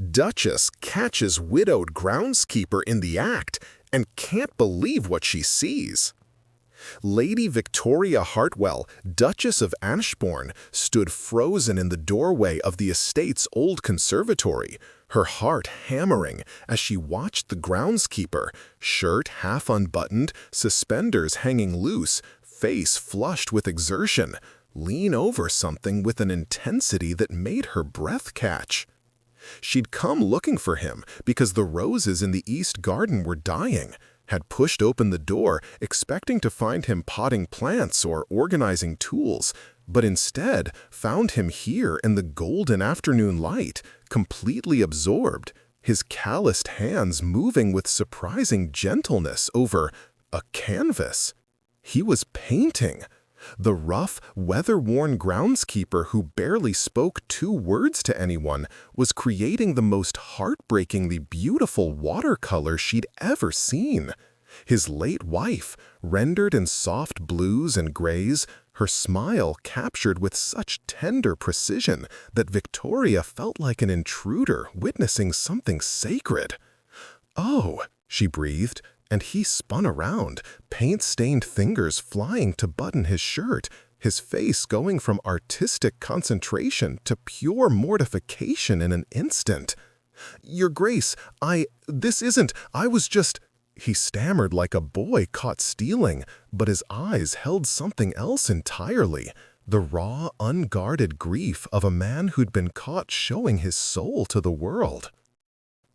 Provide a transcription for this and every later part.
Duchess catches widowed groundskeeper in the act and can't believe what she sees. Lady Victoria Hartwell, Duchess of Ashbourne, stood frozen in the doorway of the estate's old conservatory, her heart hammering as she watched the groundskeeper, shirt half unbuttoned, suspenders hanging loose, face flushed with exertion, lean over something with an intensity that made her breath catch. She'd come looking for him because the roses in the east garden were dying, had pushed open the door expecting to find him potting plants or organizing tools, but instead found him here in the golden afternoon light, completely absorbed, his calloused hands moving with surprising gentleness over a canvas. He was painting. The rough, weather-worn groundskeeper who barely spoke 2 words to anyone was creating the most heartbreakingly beautiful watercolor she'd ever seen. His late wife, rendered in soft blues and grays, her smile captured with such tender precision that Victoria felt like an intruder witnessing something sacred. "Oh," she breathed, and he spun around, paint-stained fingers flying to button his shirt, his face going from artistic concentration to pure mortification in an instant. "Your Grace, I was just—" He stammered like a boy caught stealing, but his eyes held something else entirely, the raw, unguarded grief of a man who'd been caught showing his soul to the world.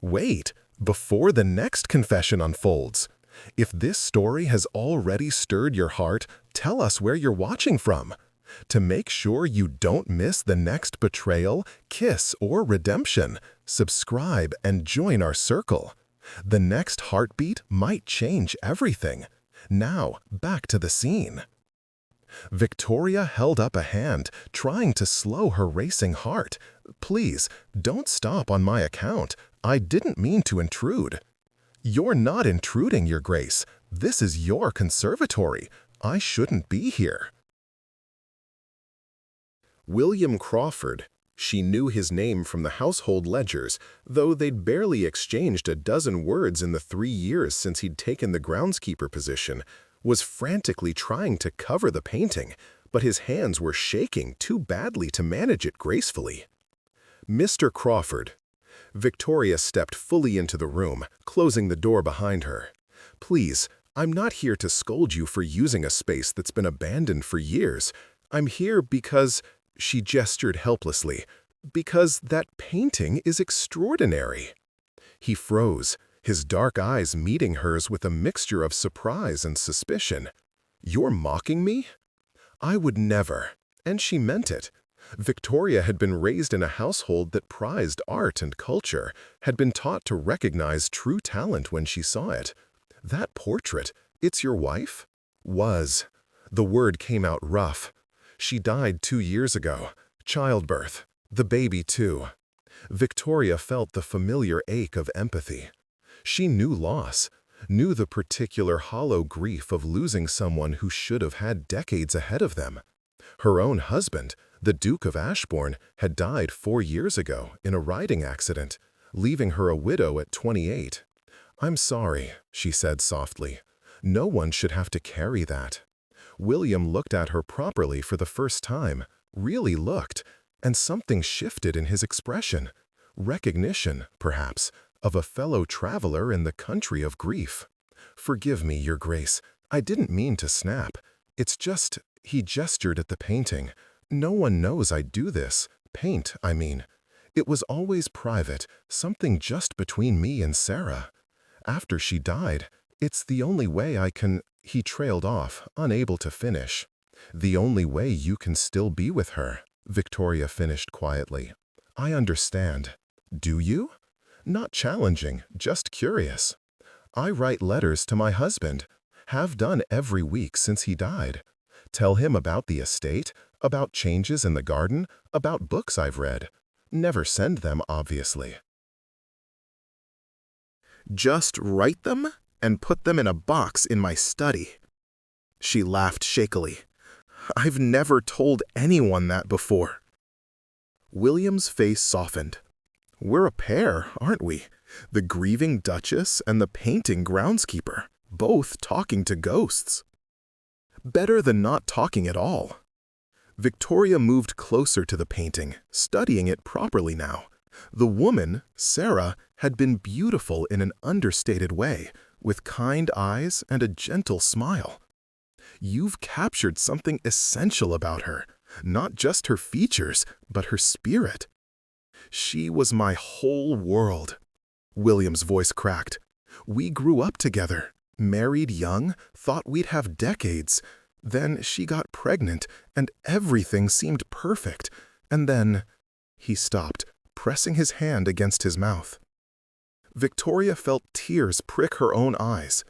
Wait, before the next confession unfolds. If this story has already stirred your heart, tell us where you're watching from. To make sure you don't miss the next betrayal, kiss, or redemption, subscribe and join our circle. The next heartbeat might change everything. Now, back to the scene. Victoria held up a hand, trying to slow her racing heart. "Please, don't stop on my account. I didn't mean to intrude." "You're not intruding, Your Grace. This is your conservatory. I shouldn't be here." William Crawford. She knew his name from the household ledgers, though they'd barely exchanged a dozen words in the 3 years since he'd taken the groundskeeper position, was frantically trying to cover the painting, but his hands were shaking too badly to manage it gracefully. "Mr. Crawford." Victoria stepped fully into the room, closing the door behind her. "Please, I'm not here to scold you for using a space that's been abandoned for years. I'm here because—" she gestured helplessly, "because that painting is extraordinary." He froze, his dark eyes meeting hers with a mixture of surprise and suspicion. "You're mocking me?" "I would never." And she meant it. Victoria had been raised in a household that prized art and culture, had been taught to recognize true talent when she saw it. "That portrait, it's your wife?" "Was." The word came out rough. "She died 2 years ago. Childbirth. The baby, too." Victoria felt the familiar ache of empathy. She knew loss, knew the particular hollow grief of losing someone who should have had decades ahead of them. Her own husband, the Duke of Ashbourne, had died 4 years ago in a riding accident, leaving her a widow at 28. "I'm sorry," she said softly. "No one should have to carry that." William looked at her properly for the first time, really looked, and something shifted in his expression. Recognition, perhaps, of a fellow traveler in the country of grief. "Forgive me, Your Grace. I didn't mean to snap. It's just—" he gestured at the painting. "No one knows I do this. Paint, I mean. It was always private, something just between me and Sarah. After she died, it's the only way I can—" He trailed off, unable to finish. "The only way you can still be with her," Victoria finished quietly. "I understand." "Do you?" "Not challenging, just curious. I write letters to my husband. Have done every week since he died. Tell him about the estate, about changes in the garden, about books I've read. Never send them, obviously." "Just write them and put them in a box in my study." She laughed shakily. "I've never told anyone that before." William's face softened. We're a pair, aren't we? The grieving Duchess and the painting groundskeeper, both talking to ghosts. Better than not talking at all. Victoria moved closer to the painting, studying it properly now. The woman, Sarah, had been beautiful in an understated way, with kind eyes and a gentle smile. You've captured something essential about her, not just her features, but her spirit. She was my whole world. William's voice cracked. We grew up together, married young, thought we'd have decades. Then she got pregnant, and everything seemed perfect. And then he stopped, pressing his hand against his mouth. Victoria felt tears prick her own eyes.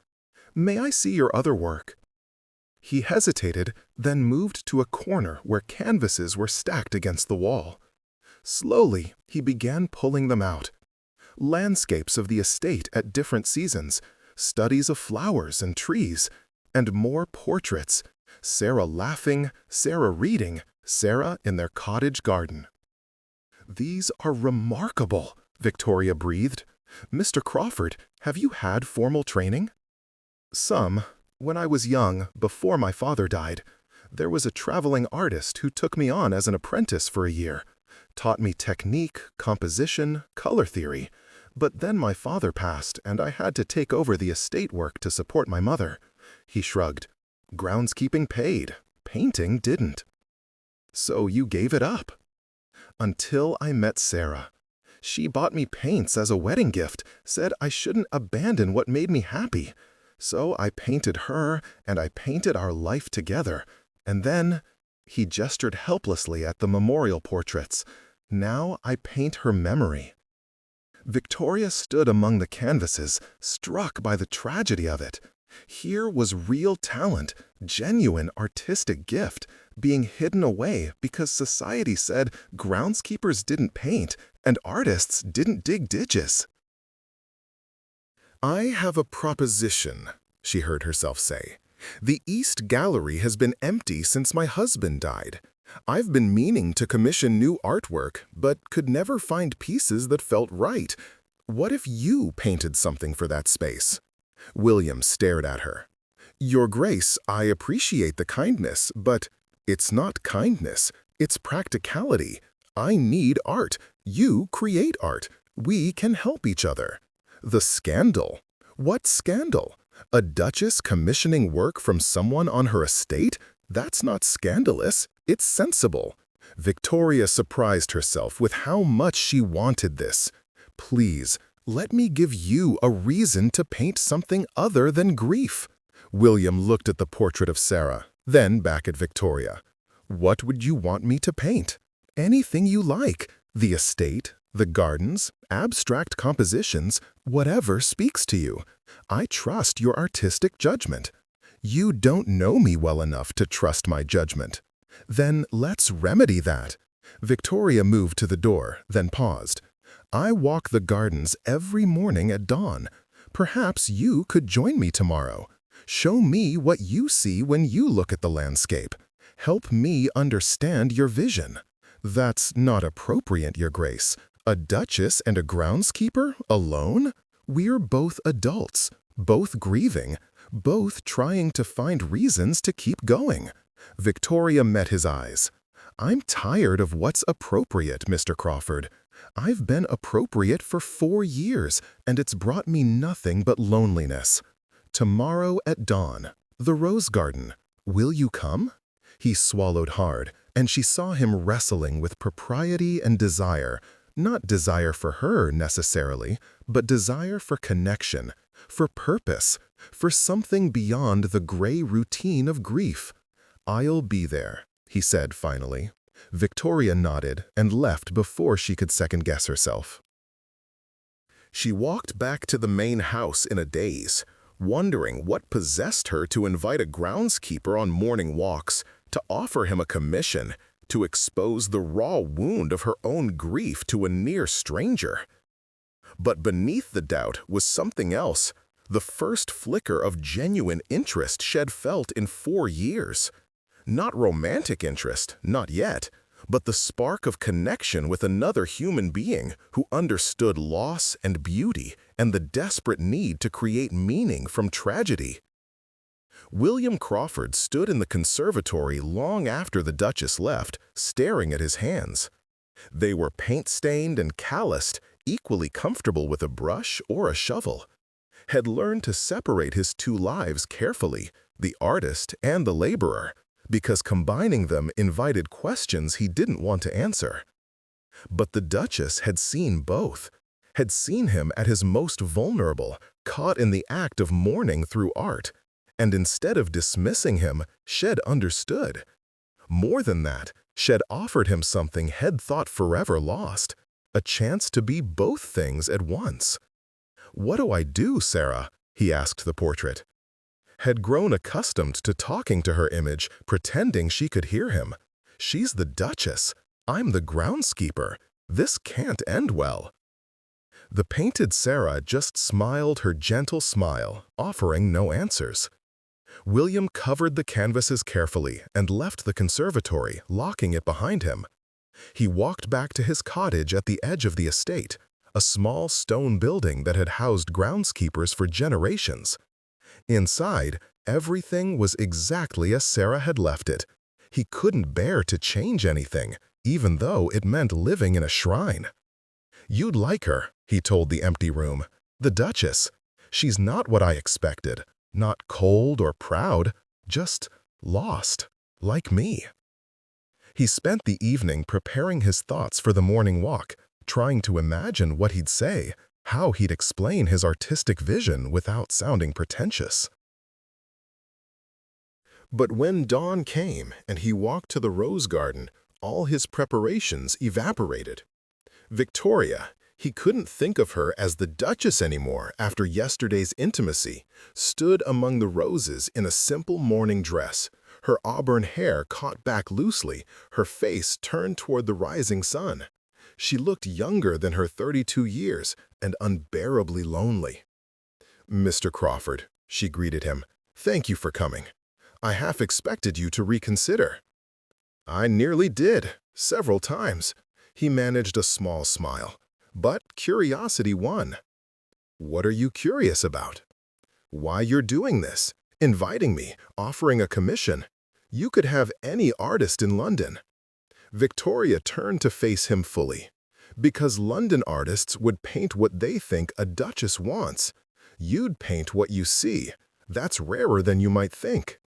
May I see your other work? He hesitated, then moved to a corner where canvases were stacked against the wall. Slowly, he began pulling them out. Landscapes of the estate at different seasons, studies of flowers and trees, and more portraits. Sarah laughing, Sarah reading, Sarah in their cottage garden. These are remarkable, Victoria breathed. Mr. Crawford, have you had formal training? Some. When I was young, before my father died, there was a traveling artist who took me on as an apprentice for a year, taught me technique, composition, color theory. But then my father passed, and I had to take over the estate work to support my mother. He shrugged. Groundskeeping paid. Painting didn't. So you gave it up? Until I met Sarah. She bought me paints as a wedding gift, said I shouldn't abandon what made me happy. So I painted her, and I painted our life together. And then, he gestured helplessly at the memorial portraits. Now I paint her memory. Victoria stood among the canvases, struck by the tragedy of it. Here was real talent, genuine artistic gift, being hidden away because society said groundskeepers didn't paint and artists didn't dig ditches. I have a proposition, she heard herself say. The East Gallery has been empty since my husband died. I've been meaning to commission new artwork, but could never find pieces that felt right. What if you painted something for that space? William stared at her. Your Grace, I appreciate the kindness, but it's not kindness, it's practicality. I need art. You create art. We can help each other. The scandal? What scandal? A duchess commissioning work from someone on her estate? That's not scandalous, it's sensible. Victoria surprised herself with how much she wanted this. Please, let me give you a reason to paint something other than grief. William looked at the portrait of Sarah, then back at Victoria. What would you want me to paint? Anything you like. The estate, the gardens, abstract compositions, whatever speaks to you. I trust your artistic judgment. You don't know me well enough to trust my judgment. Then let's remedy that. Victoria moved to the door, then paused. I walk the gardens every morning at dawn. Perhaps you could join me tomorrow. Show me what you see when you look at the landscape. Help me understand your vision. That's not appropriate, Your Grace. A duchess and a groundskeeper alone? We're both adults, both grieving, both trying to find reasons to keep going. Victoria met his eyes. I'm tired of what's appropriate, Mr. Crawford. I've been appropriate for 4 years, and it's brought me nothing but loneliness. Tomorrow at dawn, the rose garden. Will you come? He swallowed hard, and she saw him wrestling with propriety and desire. Not desire for her, necessarily, but desire for connection, for purpose, for something beyond the gray routine of grief. I'll be there, he said finally. Victoria nodded and left before she could second-guess herself. She walked back to the main house in a daze, wondering what possessed her to invite a groundskeeper on morning walks, to offer him a commission, to expose the raw wound of her own grief to a near stranger. But beneath the doubt was something else, the first flicker of genuine interest she'd felt in 4 years. Not romantic interest, not yet, but the spark of connection with another human being who understood loss and beauty and the desperate need to create meaning from tragedy. William Crawford stood in the conservatory long after the Duchess left, staring at his hands. They were paint-stained and calloused, equally comfortable with a brush or a shovel. Had learned to separate his two lives carefully, the artist and the laborer, because combining them invited questions he didn't want to answer. But the Duchess had seen both, had seen him at his most vulnerable, caught in the act of mourning through art, and instead of dismissing him, she'd understood. More than that, she'd offered him something he'd thought forever lost, a chance to be both things at once. "What do I do, Sarah?" he asked the portrait. Had grown accustomed to talking to her image, pretending she could hear him. "She's the Duchess. I'm the groundskeeper. This can't end well." The painted Sarah just smiled her gentle smile, offering no answers. William covered the canvases carefully and left the conservatory, locking it behind him. He walked back to his cottage at the edge of the estate, a small stone building that had housed groundskeepers for generations. Inside, everything was exactly as Sarah had left it. He couldn't bear to change anything, even though it meant living in a shrine. "You'd like her," he told the empty room. "The Duchess. She's not what I expected. Not cold or proud, just lost, like me." He spent the evening preparing his thoughts for the morning walk, trying to imagine what he'd say, how he'd explain his artistic vision without sounding pretentious. But when dawn came and he walked to the rose garden, all his preparations evaporated. Victoria, he couldn't think of her as the Duchess anymore after yesterday's intimacy, stood among the roses in a simple morning dress, her auburn hair caught back loosely, her face turned toward the rising sun. She looked younger than her 32 years and unbearably lonely. "Mr. Crawford," she greeted him, "thank you for coming. I half expected you to reconsider." "I nearly did, several times." He managed a small smile. But curiosity won. "What are you curious about?" "Why you're doing this, inviting me, offering a commission. You could have any artist in London." Victoria turned to face him fully. "Because London artists would paint what they think a Duchess wants. You'd paint what you see. That's rarer than you might think."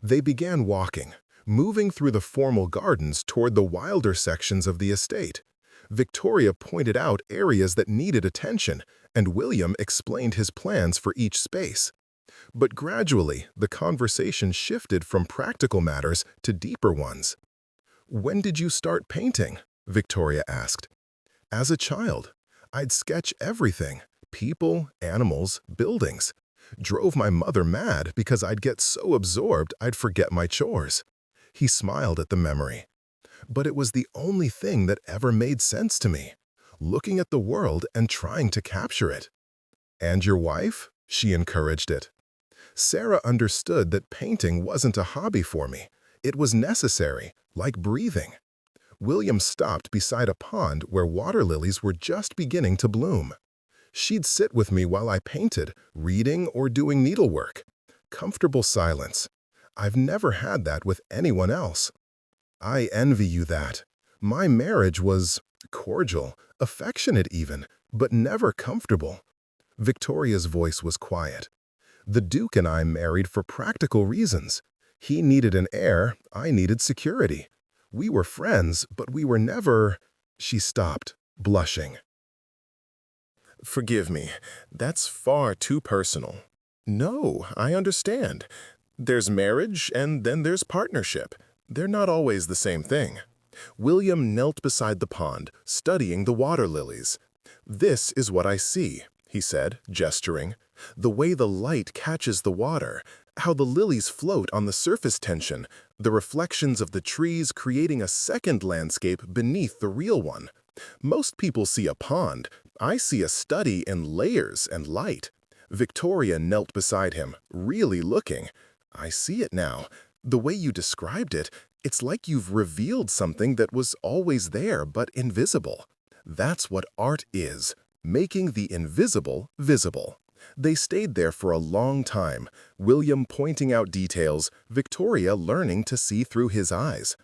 They began walking, moving through the formal gardens toward the wilder sections of the estate. Victoria pointed out areas that needed attention, and William explained his plans for each space. But gradually, the conversation shifted from practical matters to deeper ones. "When did you start painting?" Victoria asked. "As a child. I'd sketch everything, people, animals, buildings. Drove my mother mad because I'd get so absorbed I'd forget my chores." He smiled at the memory. "But it was the only thing that ever made sense to me, looking at the world and trying to capture it." "And your wife?" She encouraged it. "Sarah understood that painting wasn't a hobby for me. It was necessary, like breathing." William stopped beside a pond where water lilies were just beginning to bloom. "She'd sit with me while I painted, reading or doing needlework. Comfortable silence. I've never had that with anyone else." "I envy you that. My marriage was cordial, affectionate even, but never comfortable." Victoria's voice was quiet. "The Duke and I married for practical reasons. He needed an heir, I needed security. We were friends, but we were never—" She stopped, blushing. "Forgive me, that's far too personal." "No, I understand. There's marriage and then there's partnership. They're not always the same thing." William knelt beside the pond, studying the water lilies. "This is what I see," he said, gesturing. "The way the light catches the water, how the lilies float on the surface tension, the reflections of the trees creating a second landscape beneath the real one. Most people see a pond. I see a study in layers and light." Victoria knelt beside him, really looking. "I see it now. The way you described it, It's like you've revealed something that was always there but invisible. That's what art is, making the invisible visible. They stayed there for a long time, William pointing out details, Victoria learning to see through his eyes.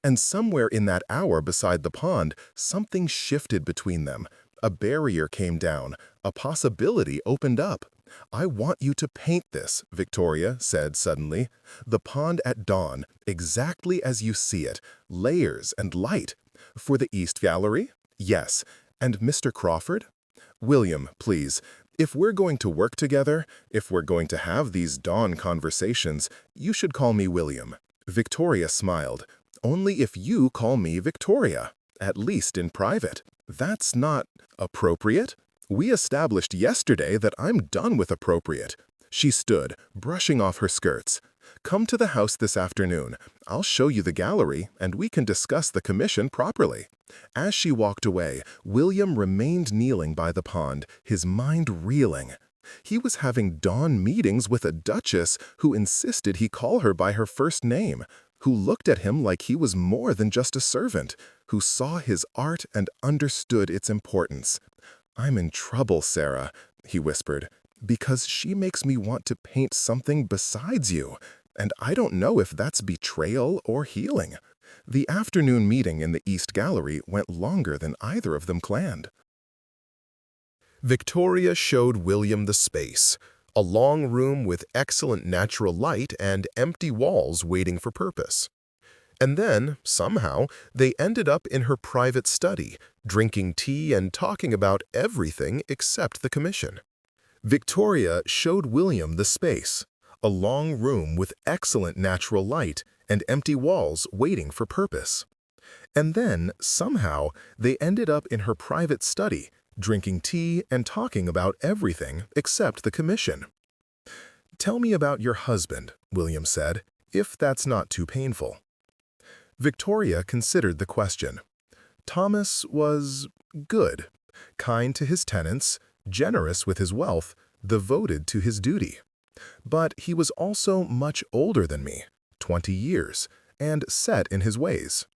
And somewhere in that hour beside the pond, something shifted between them. A barrier came down, a possibility opened up. "I want you to paint this," Victoria said suddenly. "The pond at dawn, exactly as you see it, layers and light. For the East Gallery? Yes. And Mr. Crawford? William, please. If we're going to work together, if we're going to have these dawn conversations, you should call me William." Victoria smiled. "Only if you call me Victoria, at least in private." "That's not appropriate. We established yesterday that I'm done with appropriate." She stood, brushing off her skirts. "Come to the house this afternoon. I'll show you the gallery, and we can discuss the commission properly." As she walked away, William remained kneeling by the pond, his mind reeling. He was having dawn meetings with a duchess who insisted he call her by her first name, who looked at him like he was more than just a servant, who saw his art and understood its importance. "I'm in trouble, Sarah," he whispered, "because she makes me want to paint something besides you, and I don't know if that's betrayal or healing." The afternoon meeting in the East Gallery went longer than either of them planned. Victoria showed William the space, a long room with excellent natural light and empty walls waiting for purpose. And then, somehow, they ended up in her private study, drinking tea and talking about everything except the commission. Victoria showed William the space, a long room with excellent natural light and empty walls waiting for purpose. And then, somehow, they ended up in her private study, drinking tea and talking about everything except the commission. "Tell me about your husband," William said, "if that's not too painful." Victoria considered the question. Thomas was good, kind to his tenants, generous with his wealth, devoted to his duty. But he was also much older than me, 20 years, and set in his ways.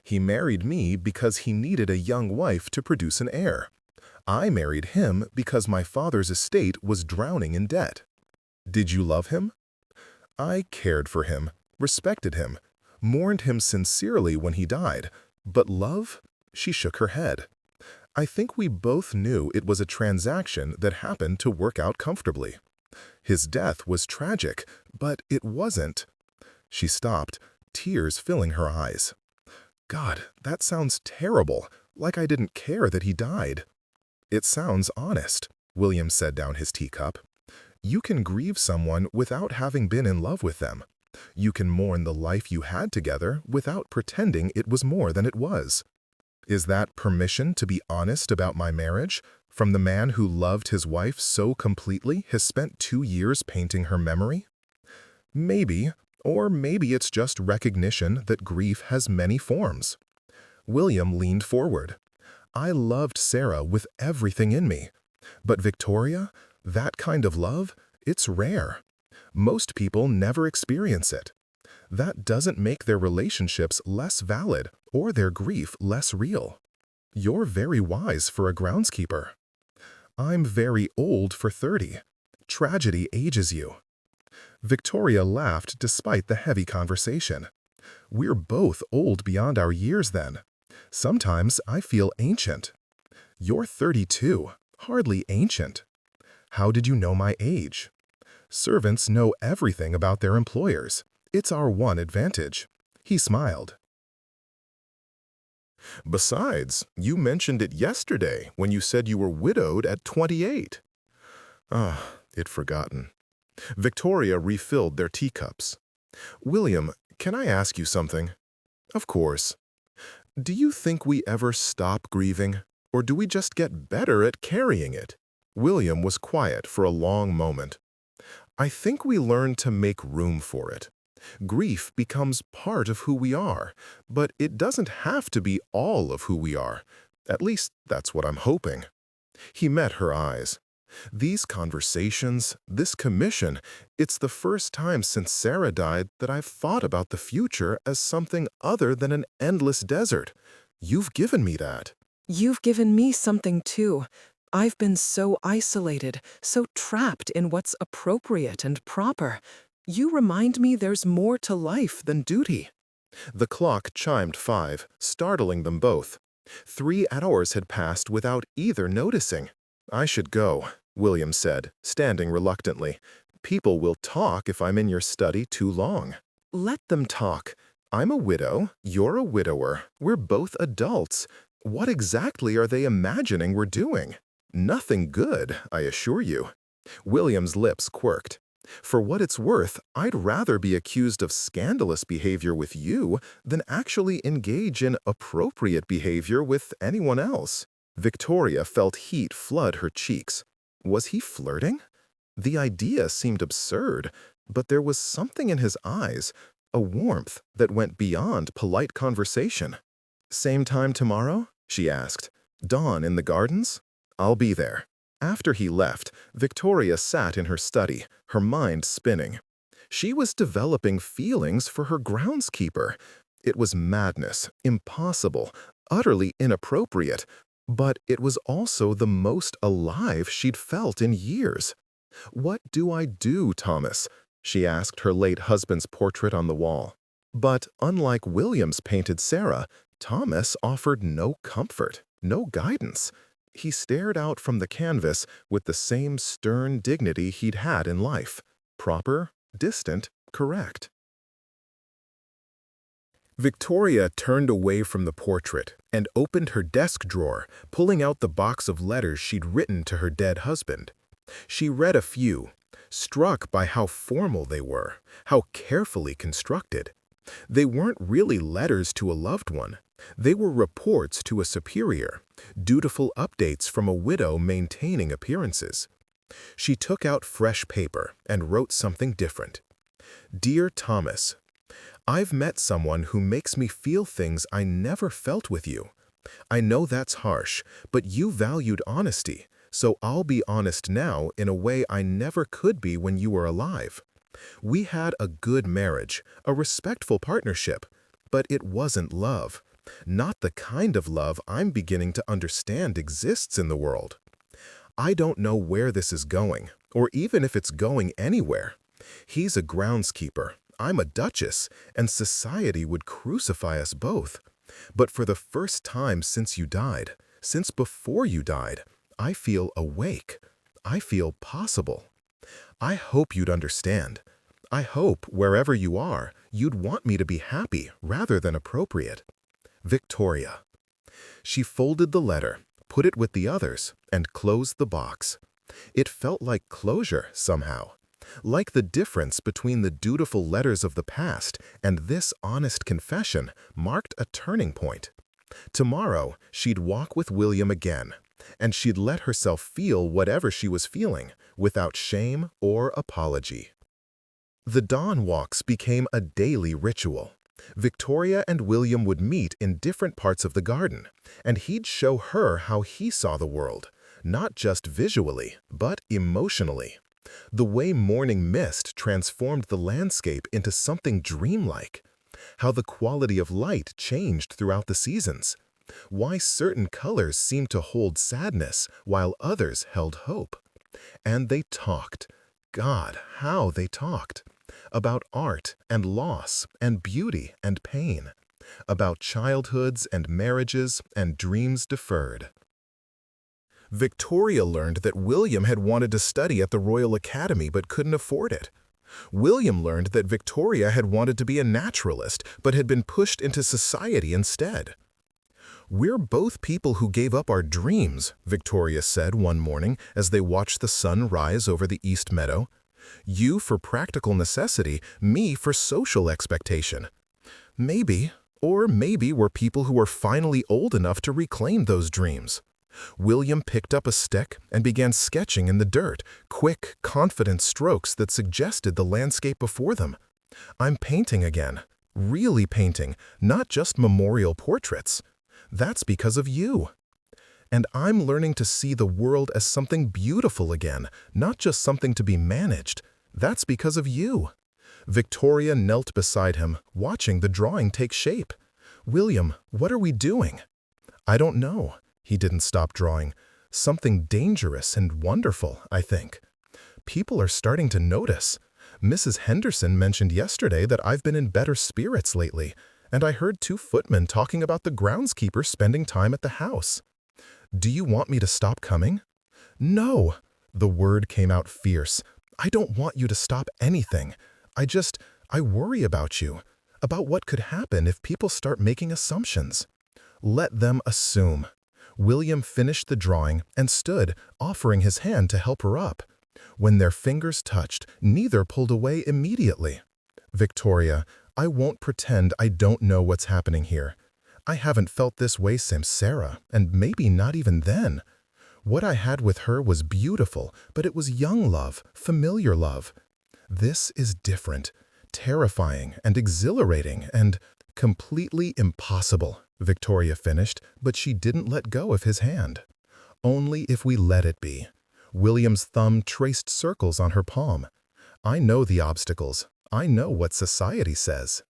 He married me because he needed a young wife to produce an heir. I married him because my father's estate was drowning in debt. Did you love him? I cared for him, respected him, mourned him sincerely when he died, but love? She shook her head. I think we both knew it was a transaction that happened to work out comfortably. His death was tragic, but it wasn't. She stopped, tears filling her eyes. God, that sounds terrible, like I didn't care that he died. It sounds honest, William said down his teacup. You can grieve someone without having been in love with them. You can mourn the life you had together without pretending it was more than it was. Is that permission to be honest about my marriage, from the man who loved his wife so completely has spent 2 years painting her memory? Maybe, or maybe it's just recognition that grief has many forms. William leaned forward. I loved Sarah with everything in me. But Victoria, that kind of love, it's rare. Most people never experience it. That doesn't make their relationships less valid or their grief less real. You're very wise for a groundskeeper. I'm very old for 30. Tragedy ages you. Victoria laughed despite the heavy conversation. We're both old beyond our years then. Sometimes I feel ancient. You're 32, hardly ancient. How did you know my age? Servants know everything about their employers. It's our one advantage. He smiled. Besides, you mentioned it yesterday when you said you were widowed at 28. I'd forgotten. Victoria refilled their teacups. William, can I ask you something? Of course. Do you think we ever stop grieving, or do we just get better at carrying it? William was quiet for a long moment. I think we learn to make room for it. Grief becomes part of who we are, but it doesn't have to be all of who we are. At least, that's what I'm hoping. He met her eyes. These conversations, this commission, it's the first time since Sarah died that I've thought about the future as something other than an endless desert. You've given me that. You've given me something too. I've been so isolated, so trapped in what's appropriate and proper. You remind me there's more to life than duty. The clock chimed 5, startling them both. 3 hours had passed without either noticing. I should go, William said, standing reluctantly. People will talk if I'm in your study too long. Let them talk. I'm a widow, you're a widower, we're both adults. What exactly are they imagining we're doing? Nothing good, I assure you. William's lips quirked. For what it's worth, I'd rather be accused of scandalous behavior with you than actually engage in appropriate behavior with anyone else. Victoria felt heat flood her cheeks. Was he flirting? The idea seemed absurd, but there was something in his eyes, a warmth that went beyond polite conversation. Same time tomorrow? She asked. Dawn in the gardens? I'll be there. After he left, Victoria sat in her study, her mind spinning. She was developing feelings for her groundskeeper. It was madness, impossible, utterly inappropriate, but it was also the most alive she'd felt in years. "What do I do, Thomas?" she asked her late husband's portrait on the wall. But unlike William's painted Sarah, Thomas offered no comfort, no guidance. He stared out from the canvas with the same stern dignity he'd had in life. Proper, distant, correct. Victoria turned away from the portrait and opened her desk drawer, pulling out the box of letters she'd written to her dead husband. She read a few, struck by how formal they were, how carefully constructed. They weren't really letters to a loved one. They were reports to a superior, dutiful updates from a widow maintaining appearances. She took out fresh paper and wrote something different. Dear Thomas, I've met someone who makes me feel things I never felt with you. I know that's harsh, but you valued honesty, so I'll be honest now in a way I never could be when you were alive. We had a good marriage, a respectful partnership, but it wasn't love. Not the kind of love I'm beginning to understand exists in the world. I don't know where this is going, or even if it's going anywhere. He's a groundskeeper, I'm a duchess, and society would crucify us both. But for the first time since you died, since before you died, I feel awake. I feel possible. I hope you'd understand. I hope, wherever you are, you'd want me to be happy rather than appropriate. Victoria. She folded the letter, put it with the others, and closed the box. It felt like closure, somehow. Like the difference between the dutiful letters of the past and this honest confession marked a turning point. Tomorrow, she'd walk with William again, and she'd let herself feel whatever she was feeling, without shame or apology. The dawn walks became a daily ritual. Victoria and William would meet in different parts of the garden, and he'd show her how he saw the world, not just visually, but emotionally. The way morning mist transformed the landscape into something dreamlike. How the quality of light changed throughout the seasons. Why certain colors seemed to hold sadness while others held hope. And they talked. God, how they talked. About art and loss and beauty and pain. About childhoods and marriages and dreams deferred. Victoria learned that William had wanted to study at the Royal Academy but couldn't afford it. William learned that Victoria had wanted to be a naturalist but had been pushed into society instead. "We're both people who gave up our dreams," Victoria said one morning as they watched the sun rise over the East Meadow. "You for practical necessity, me for social expectation. Maybe, or maybe we're people who are finally old enough to reclaim those dreams." William picked up a stick and began sketching in the dirt, quick, confident strokes that suggested the landscape before them. "I'm painting again. Really painting, not just memorial portraits. That's because of you." And I'm learning to see the world as something beautiful again, not just something to be managed. That's because of you." Victoria knelt beside him, watching the drawing take shape. "William, what are we doing?" "I don't know." He didn't stop drawing. "Something dangerous and wonderful, I think. People are starting to notice. Mrs. Henderson mentioned yesterday that I've been in better spirits lately, and I heard 2 footmen talking about the groundskeeper spending time at the house. Do you want me to stop coming?" "No." The word came out fierce. "I don't want you to stop anything. I worry about you, about what could happen if people start making assumptions." "Let them assume." William finished the drawing and stood, offering his hand to help her up. When their fingers touched, neither pulled away immediately. "Victoria, I won't pretend I don't know what's happening here. I haven't felt this way since Sarah, and maybe not even then. What I had with her was beautiful, but it was young love, familiar love. This is different, terrifying and exhilarating and completely impossible," Victoria finished, but she didn't let go of his hand. "Only if we let it be." William's thumb traced circles on her palm. "I know the obstacles. I know what society says.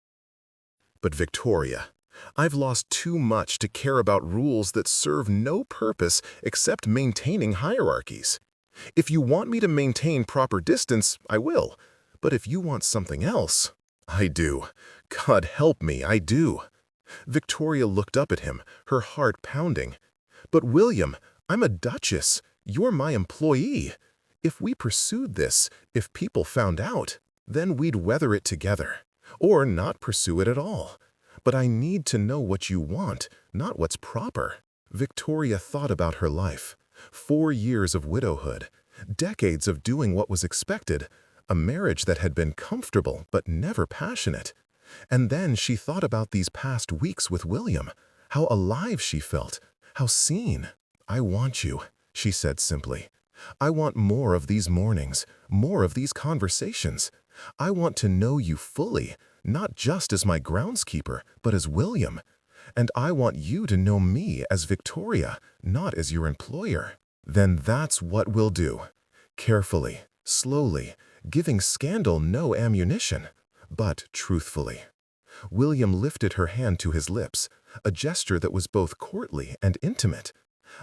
But Victoria, I've lost too much to care about rules that serve no purpose except maintaining hierarchies. If you want me to maintain proper distance, I will. But if you want something else, I do. God help me, I do." Victoria looked up at him, her heart pounding. "But William, I'm a Duchess. You're my employee. If we pursued this, if people found out, then we'd weather it together, or not pursue it at all. But I need to know what you want, not what's proper." Victoria thought about her life. 4 years of widowhood, decades of doing what was expected, a marriage that had been comfortable but never passionate. And then she thought about these past weeks with William, how alive she felt, how seen. "I want you," she said simply. "I want more of these mornings, more of these conversations. I want to know you fully, not just as my groundskeeper, but as William. And I want you to know me as Victoria, not as your employer." "Then that's what we'll do. Carefully, slowly, giving scandal no ammunition, but truthfully." William lifted her hand to his lips, a gesture that was both courtly and intimate.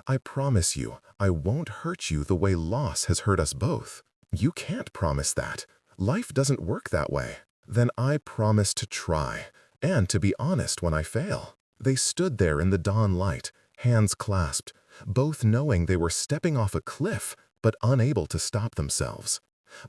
"I promise you, I won't hurt you the way loss has hurt us both." "You can't promise that. Life doesn't work that way." "Then I promise to try, and to be honest when I fail." They stood there in the dawn light, hands clasped, both knowing they were stepping off a cliff, but unable to stop themselves.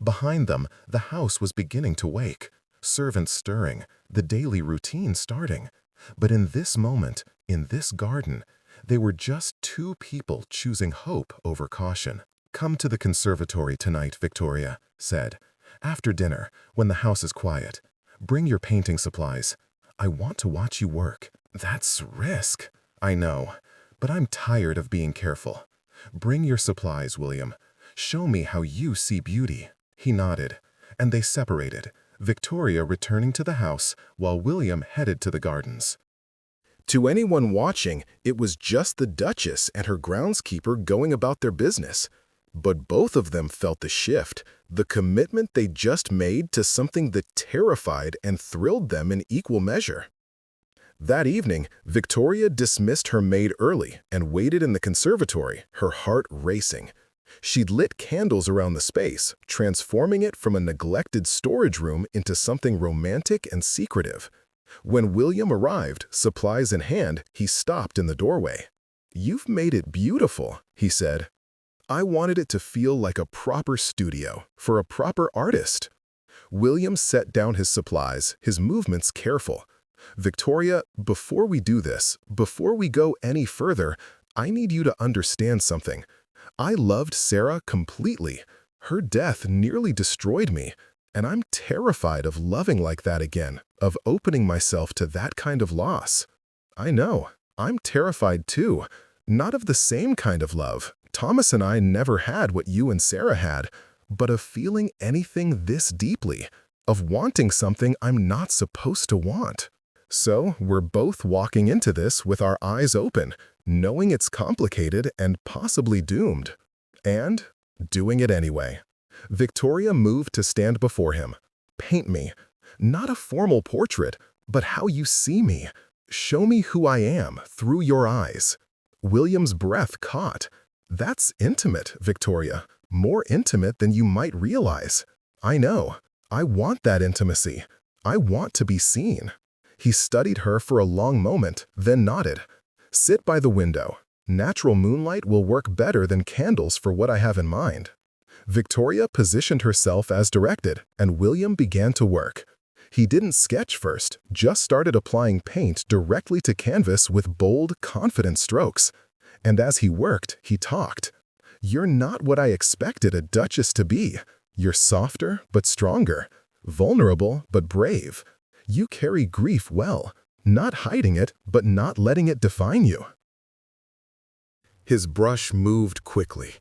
Behind them, the house was beginning to wake, servants stirring, the daily routine starting. But in this moment, in this garden, they were just 2 people choosing hope over caution. "Come to the conservatory tonight," Victoria said. "After dinner, when the house is quiet. Bring your painting supplies. I want to watch you work." "That's risk." "I know, but I'm tired of being careful. Bring your supplies, William. Show me how you see beauty." He nodded, and they separated, Victoria returning to the house while William headed to the gardens. To anyone watching, it was just the Duchess and her groundskeeper going about their business. But both of them felt the shift, the commitment they just made to something that terrified and thrilled them in equal measure. That evening, Victoria dismissed her maid early and waited in the conservatory, her heart racing. She'd lit candles around the space, transforming it from a neglected storage room into something romantic and secretive. When William arrived, supplies in hand, he stopped in the doorway. "You've made it beautiful," he said. "I wanted it to feel like a proper studio, for a proper artist." William set down his supplies, his movements careful. "Victoria, before we do this, before we go any further, I need you to understand something. I loved Sarah completely. Her death nearly destroyed me, and I'm terrified of loving like that again, of opening myself to that kind of loss. I know, I'm terrified too, not of the same kind of love. Thomas and I never had what you and Sarah had, but of feeling anything this deeply, of wanting something I'm not supposed to want. So we're both walking into this with our eyes open, knowing it's complicated and possibly doomed, and doing it anyway. Victoria moved to stand before him. Paint me. Not a formal portrait, but how you see me. Show me who I am through your eyes. William's breath caught. That's intimate, Victoria. More intimate than you might realize. I know. I want that intimacy. I want to be seen. He studied her for a long moment, then nodded. Sit by the window. Natural moonlight will work better than candles for what I have in mind. Victoria positioned herself as directed, and William began to work. He didn't sketch first, just started applying paint directly to canvas with bold, confident strokes. And as he worked, he talked. You're not what I expected a Duchess to be. You're softer, but stronger. Vulnerable, but brave. You carry grief well, not hiding it, but not letting it define you. His brush moved quickly.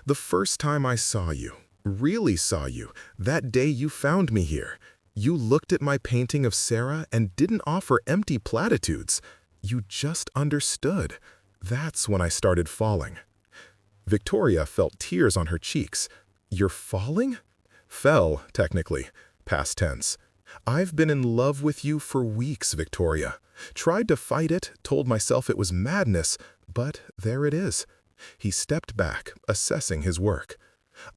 The first time I saw you, really saw you, that day you found me here, you looked at my painting of Sarah and didn't offer empty platitudes. You just understood. That's when I started falling. Victoria felt tears on her cheeks. You're falling? Fell, technically. Past tense. I've been in love with you for weeks, Victoria. Tried to fight it, told myself it was madness, but there it is. He stepped back, assessing his work.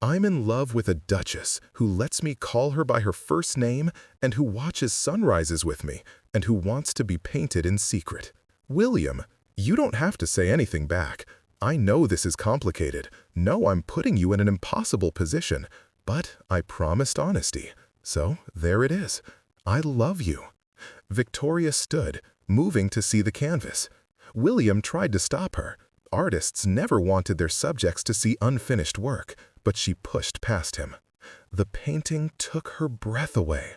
I'm in love with a Duchess who lets me call her by her first name and who watches sunrises with me and who wants to be painted in secret. William, you don't have to say anything back. I know this is complicated. No, I'm putting you in an impossible position, but I promised honesty. So there it is. I love you. Victoria stood, moving to see the canvas. William tried to stop her. Artists never wanted their subjects to see unfinished work, but she pushed past him. The painting took her breath away.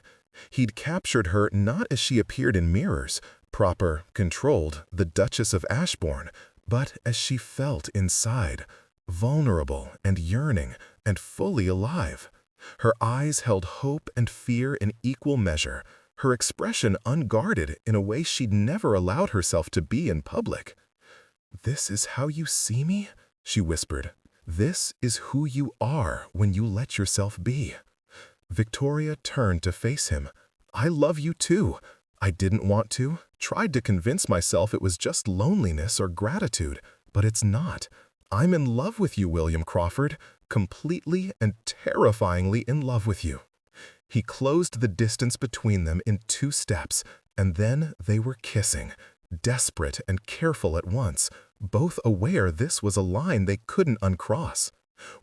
He'd captured her not as she appeared in mirrors, proper, controlled, the Duchess of Ashbourne, but as she felt inside, vulnerable and yearning and fully alive. Her eyes held hope and fear in equal measure, her expression unguarded in a way she'd never allowed herself to be in public. "This is how you see me?" she whispered. "This is who you are when you let yourself be." Victoria turned to face him. "I love you too. I didn't want to, tried to convince myself it was just loneliness or gratitude, but it's not. I'm in love with you, William Crawford, completely and terrifyingly in love with you." He closed the distance between them in 2 steps, and then they were kissing, desperate and careful at once, both aware this was a line they couldn't uncross.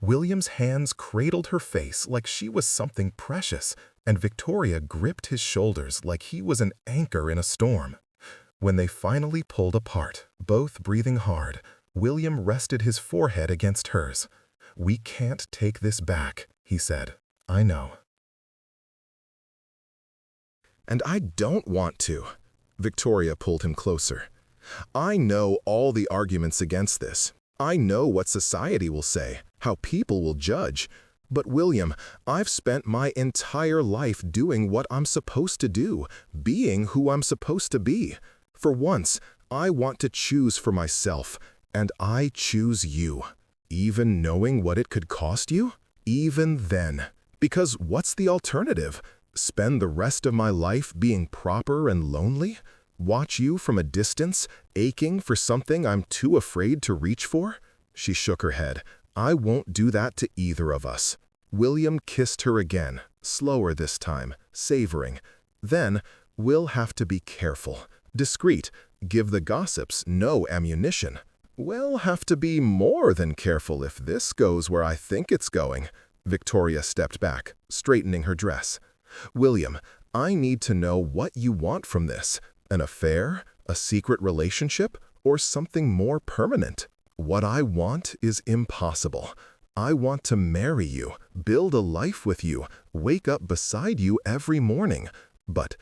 William's hands cradled her face like she was something precious, and Victoria gripped his shoulders like he was an anchor in a storm. When they finally pulled apart, both breathing hard, William rested his forehead against hers. "We can't take this back," he said. "I know." "And I don't want to." Victoria pulled him closer. "I know all the arguments against this. I know what society will say, how people will judge. But William, I've spent my entire life doing what I'm supposed to do, being who I'm supposed to be. For once, I want to choose for myself, and I choose you. Even knowing what it could cost you? Even then. Because what's the alternative? Spend the rest of my life being proper and lonely? Watch you from a distance, aching for something I'm too afraid to reach for?" She shook her head. "I won't do that to either of us." William kissed her again, slower this time, savoring. "Then, we'll have to be careful, discreet, give the gossips no ammunition. We'll have to be more than careful if this goes where I think it's going." Victoria stepped back, straightening her dress. "William, I need to know what you want from this. An affair, a secret relationship, or something more permanent? What I want is impossible. I want to marry you, build a life with you, wake up beside you every morning. But,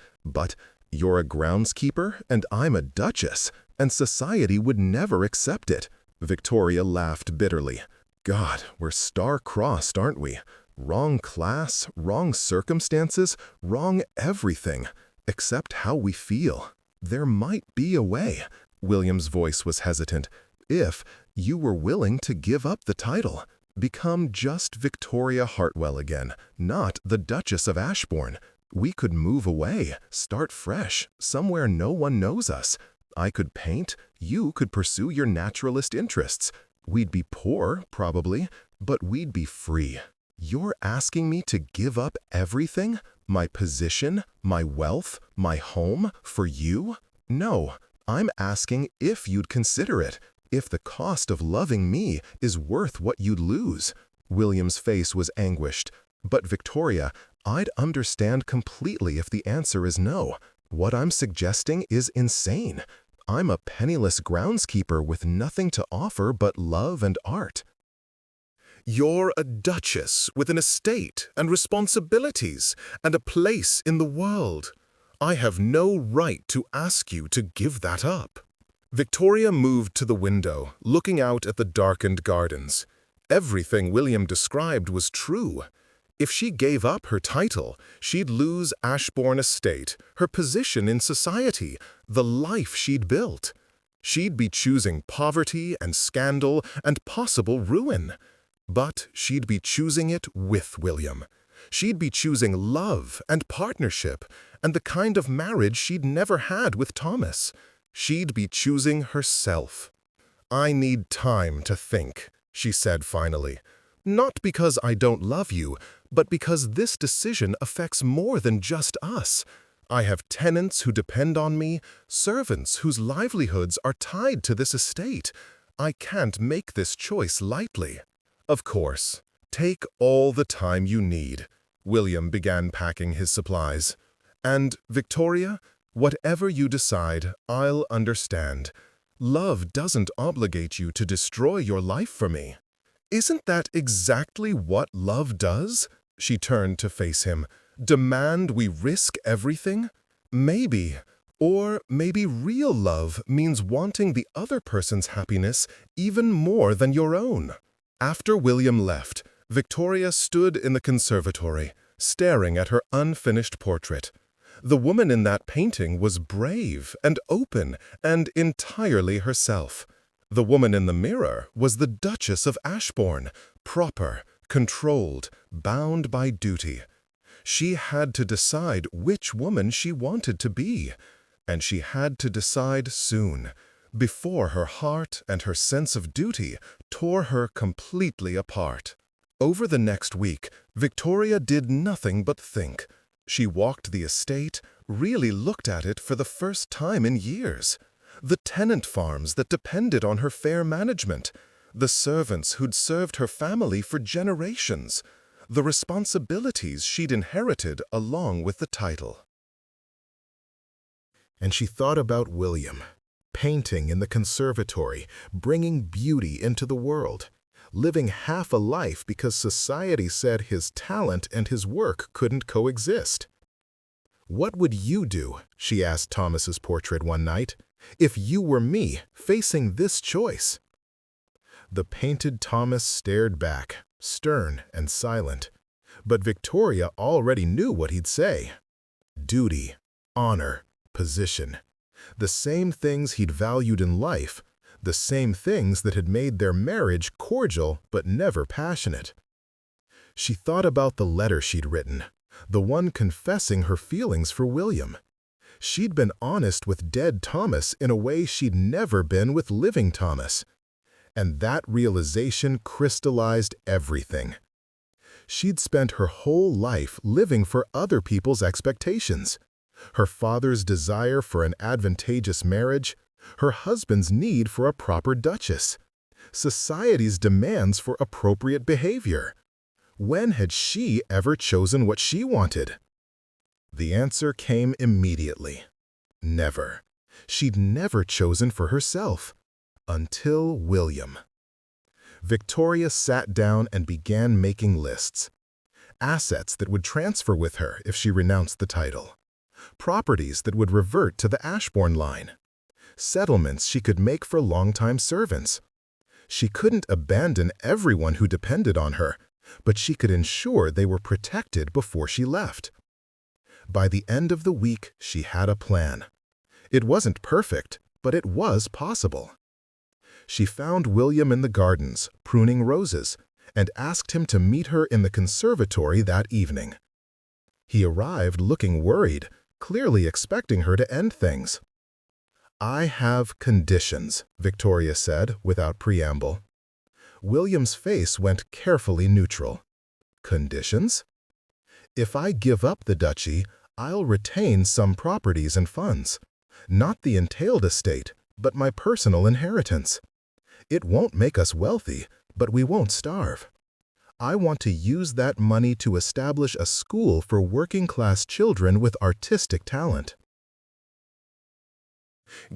you're a groundskeeper and I'm a Duchess, and society would never accept it." Victoria laughed bitterly. "God, we're star-crossed, aren't we? Wrong class, wrong circumstances, wrong everything, except how we feel. There might be a way. William's voice was hesitant. If you were willing to give up the title, become just Victoria Hartwell again, not the Duchess of Ashbourne. We could move away, start fresh, somewhere no one knows us. I could paint, you could pursue your naturalist interests. We'd be poor, probably, but we'd be free. You're asking me to give up everything? My position, my wealth, my home, for you? No, I'm asking if you'd consider it, if the cost of loving me is worth what you'd lose. William's face was anguished. But Victoria, I'd understand completely if the answer is no. What I'm suggesting is insane. I'm a penniless groundskeeper with nothing to offer but love and art. You're a duchess with an estate and responsibilities and a place in the world. I have no right to ask you to give that up. Victoria moved to the window, looking out at the darkened gardens. Everything William described was true. If she gave up her title, she'd lose Ashbourne Estate, her position in society, the life she'd built. She'd be choosing poverty and scandal and possible ruin. But she'd be choosing it with William. She'd be choosing love and partnership and the kind of marriage she'd never had with Thomas. She'd be choosing herself. I need time to think, she said finally. Not because I don't love you, but because this decision affects more than just us. I have tenants who depend on me, servants whose livelihoods are tied to this estate. I can't make this choice lightly. Of course, take all the time you need. William began packing his supplies. And, Victoria, whatever you decide, I'll understand. Love doesn't obligate you to destroy your life for me. Isn't that exactly what love does? She turned to face him. Demand we risk everything? Maybe. Or maybe real love means wanting the other person's happiness even more than your own. After William left, Victoria stood in the conservatory, staring at her unfinished portrait. The woman in that painting was brave and open and entirely herself. The woman in the mirror was the Duchess of Ashbourne, proper, controlled, bound by duty. She had to decide which woman she wanted to be, and she had to decide soon, before her heart and her sense of duty tore her completely apart. Over the next week, Victoria did nothing but think. She walked the estate, really looked at it for the first time in years. The tenant farms that depended on her fair management, the servants who'd served her family for generations, the responsibilities she'd inherited along with the title. And she thought about William, painting in the conservatory, bringing beauty into the world, living half a life because society said his talent and his work couldn't coexist. What would you do, she asked Thomas's portrait one night, if you were me facing this choice? The painted Thomas stared back, stern and silent. But Victoria already knew what he'd say. Duty, honor, position. The same things he'd valued in life, the same things that had made their marriage cordial but never passionate. She thought about the letter she'd written, the one confessing her feelings for William. She'd been honest with dead Thomas in a way she'd never been with living Thomas. And that realization crystallized everything. She'd spent her whole life living for other people's expectations. Her father's desire for an advantageous marriage, her husband's need for a proper duchess, society's demands for appropriate behavior. When had she ever chosen what she wanted? The answer came immediately. Never. She'd never chosen for herself. Until William. Victoria sat down and began making lists. Assets that would transfer with her if she renounced the title. Properties that would revert to the Ashbourne line. Settlements she could make for longtime servants. She couldn't abandon everyone who depended on her, but she could ensure they were protected before she left. By the end of the week, she had a plan. It wasn't perfect, but it was possible. She found William in the gardens, pruning roses, and asked him to meet her in the conservatory that evening. He arrived looking worried, clearly expecting her to end things. "I have conditions," Victoria said without preamble. William's face went carefully neutral. "Conditions? If I give up the duchy, I'll retain some properties and funds. Not the entailed estate, but my personal inheritance. It won't make us wealthy, but we won't starve. I want to use that money to establish a school for working-class children with artistic talent."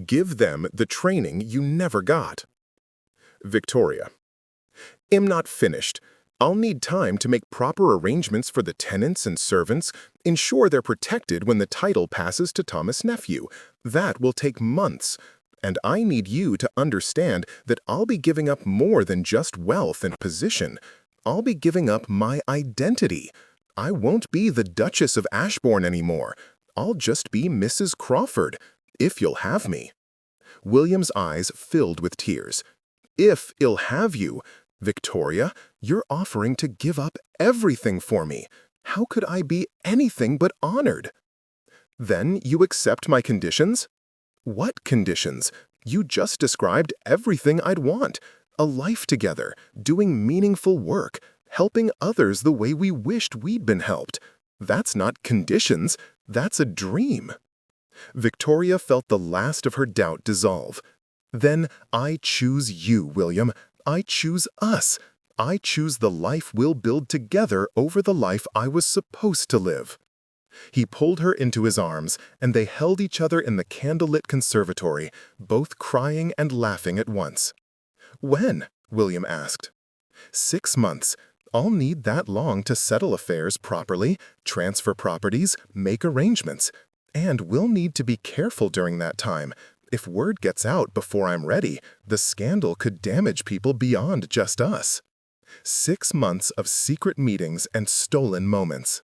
Give them the training you never got. Victoria. Am not finished. I'll need time to make proper arrangements for the tenants and servants, ensure they're protected when the title passes to Thomas' nephew. That will take months. And I need you to understand that I'll be giving up more than just wealth and position. I'll be giving up my identity. I won't be the Duchess of Ashbourne anymore. I'll just be Mrs. Crawford, if you'll have me. William's eyes filled with tears. If I'll have you, Victoria, you're offering to give up everything for me. How could I be anything but honored? Then you accept my conditions? What conditions? You just described everything I'd want. A life together, doing meaningful work, helping others the way we wished we'd been helped. That's not conditions, that's a dream. Victoria felt the last of her doubt dissolve. Then I choose you, William. I choose us. I choose the life we'll build together over the life I was supposed to live. He pulled her into his arms, and they held each other in the candlelit conservatory, both crying and laughing at once. "When?" William asked. 6 months. I'll need that long to settle affairs properly, transfer properties, make arrangements. And we'll need to be careful during that time. If word gets out before I'm ready, the scandal could damage people beyond just us. 6 months of secret meetings and stolen moments.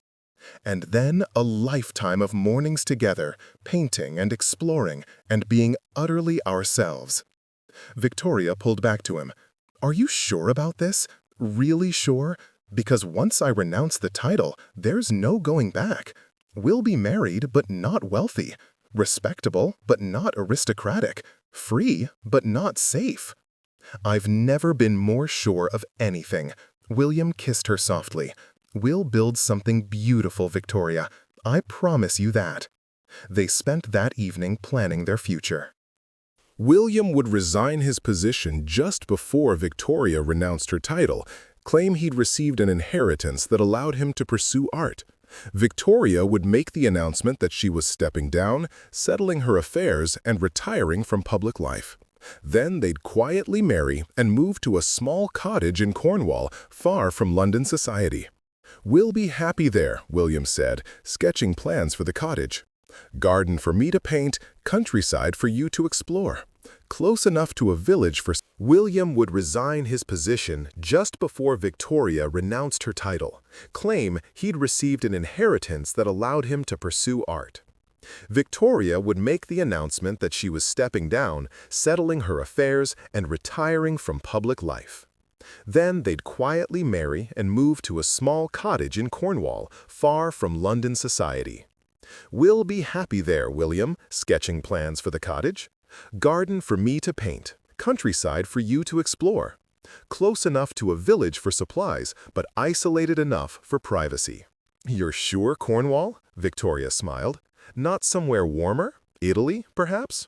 And then a lifetime of mornings together, painting and exploring, and being utterly ourselves. Victoria pulled back to him. "Are you sure about this? Really sure? Because once I renounce the title, there's no going back. We'll be married, but not wealthy. Respectable, but not aristocratic. Free, but not safe." "I've never been more sure of anything." William kissed her softly. "We'll build something beautiful, Victoria. I promise you that." They spent that evening planning their future. William would resign his position just before Victoria renounced her title, claim he'd received an inheritance that allowed him to pursue art. Victoria would make the announcement that she was stepping down, settling her affairs, and retiring from public life. Then they'd quietly marry and move to a small cottage in Cornwall, far from London society. "We'll be happy there," William said, sketching plans for the cottage. "Garden for me to paint, countryside for you to explore. Close enough to a village for..." William would resign his position just before Victoria renounced her title, claim he'd received an inheritance that allowed him to pursue art. Victoria would make the announcement that she was stepping down, settling her affairs, and retiring from public life. Then they'd quietly marry and move to a small cottage in Cornwall, far from London society. "We'll be happy there, William," sketching plans for the cottage. "Garden for me to paint, countryside for you to explore. Close enough to a village for supplies, but isolated enough for privacy." "You're sure Cornwall?" Victoria smiled. "Not somewhere warmer? Italy, perhaps?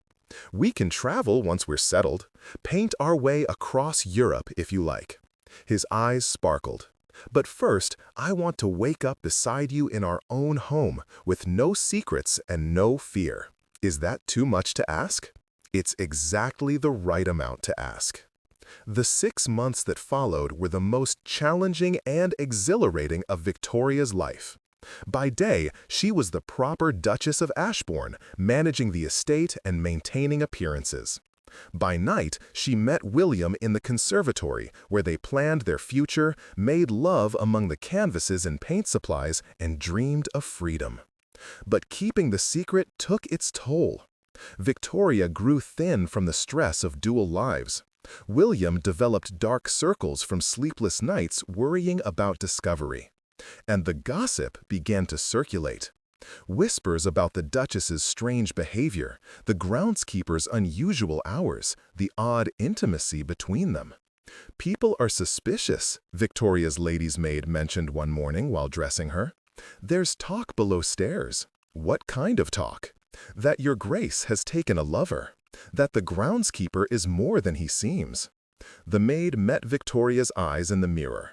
We can travel once we're settled. Paint our way across Europe if you like." His eyes sparkled. "But first, I want to wake up beside you in our own home, with no secrets and no fear." Is that too much to ask? It's exactly the right amount to ask. The 6 months that followed were the most challenging and exhilarating of Victoria's life. By day, she was the proper Duchess of Ashbourne, managing the estate and maintaining appearances. By night, she met William in the conservatory, where they planned their future, made love among the canvases and paint supplies, and dreamed of freedom. But keeping the secret took its toll. Victoria grew thin from the stress of dual lives. William developed dark circles from sleepless nights worrying about discovery. And the gossip began to circulate. Whispers about the Duchess's strange behavior, the groundskeeper's unusual hours, the odd intimacy between them. "People are suspicious," Victoria's lady's maid mentioned one morning while dressing her. "There's talk below stairs." "What kind of talk?" "That your grace has taken a lover. That the groundskeeper is more than he seems." The maid met Victoria's eyes in the mirror.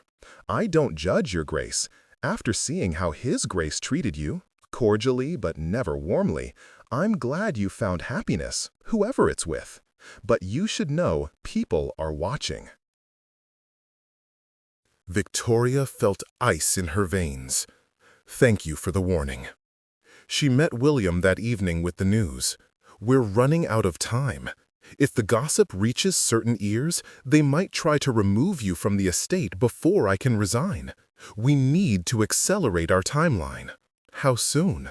"I don't judge, your grace. After seeing how his grace treated you, cordially but never warmly, I'm glad you found happiness, whoever it's with. But you should know people are watching." Victoria felt ice in her veins. "Thank you for the warning." She met William that evening with the news. "We're running out of time. If the gossip reaches certain ears, they might try to remove you from the estate before I can resign. We need to accelerate our timeline." "How soon?"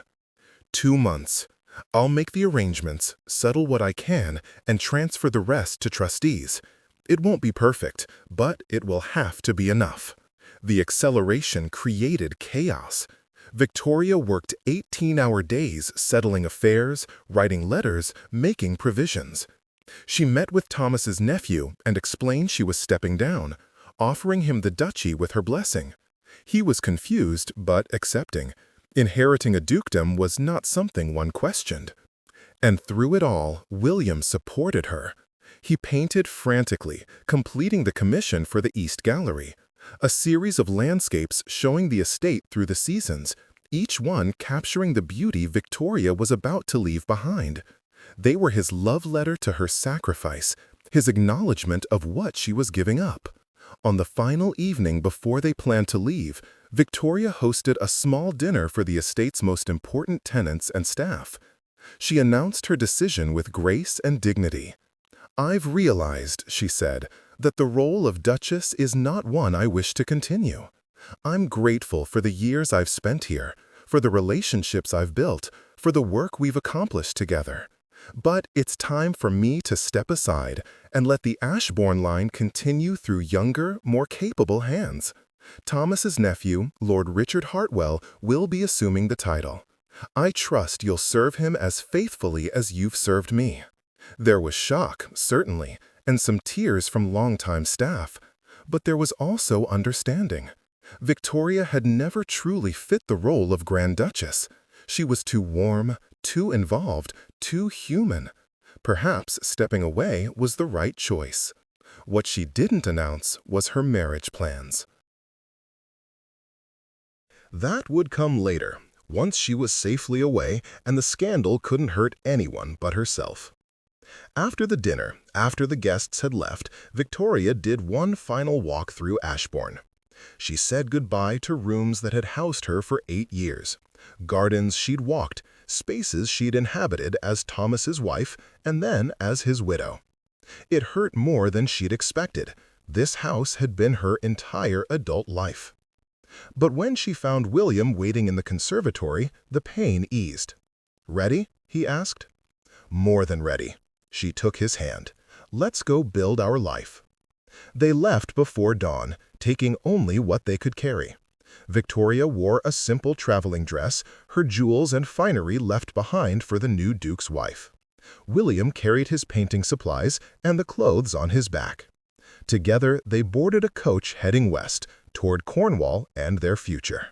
2 months. I'll make the arrangements, settle what I can, and transfer the rest to trustees. It won't be perfect, but it will have to be enough." The acceleration created chaos. Victoria worked 18-hour days settling affairs, writing letters, making provisions. She met with Thomas's nephew and explained she was stepping down, offering him the duchy with her blessing. He was confused but accepting. Inheriting a dukedom was not something one questioned. And through it all, William supported her. He painted frantically, completing the commission for the East Gallery, a series of landscapes showing the estate through the seasons, each one capturing the beauty Victoria was about to leave behind. They were his love letter to her sacrifice, his acknowledgement of what she was giving up. On the final evening before they planned to leave, Victoria hosted a small dinner for the estate's most important tenants and staff. She announced her decision with grace and dignity. "I've realized," she said, "that the role of Duchess is not one I wish to continue. I'm grateful for the years I've spent here, for the relationships I've built, for the work we've accomplished together. But it's time for me to step aside and let the Ashbourne line continue through younger, more capable hands. Thomas's nephew, Lord Richard Hartwell, will be assuming the title. I trust you'll serve him as faithfully as you've served me." There was shock, certainly, and some tears from longtime staff. But there was also understanding. Victoria had never truly fit the role of Grand Duchess. She was too warm, too involved, too human. Perhaps stepping away was the right choice. What she didn't announce was her marriage plans. That would come later, once she was safely away and the scandal couldn't hurt anyone but herself. After the dinner, after the guests had left, Victoria did one final walk through Ashbourne. She said goodbye to rooms that had housed her for 8 years, gardens she'd walked, spaces she'd inhabited as Thomas's wife and then as his widow. It hurt more than she'd expected. This house had been her entire adult life. But when she found William waiting in the conservatory, the pain eased. "Ready?" he asked. "More than ready." She took his hand. "Let's go build our life." They left before dawn, taking only what they could carry. Victoria wore a simple traveling dress, her jewels and finery left behind for the new duke's wife. William carried his painting supplies and the clothes on his back. Together, they boarded a coach heading west, toward Cornwall and their future.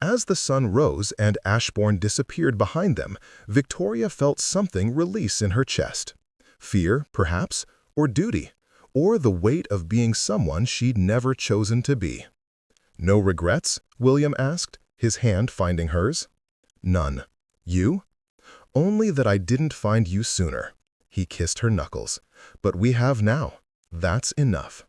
As the sun rose and Ashbourne disappeared behind them, Victoria felt something release in her chest. Fear, perhaps, or duty, or the weight of being someone she'd never chosen to be. "No regrets?" William asked, his hand finding hers. "None. You?" "Only that I didn't find you sooner." He kissed her knuckles. "But we have now. That's enough."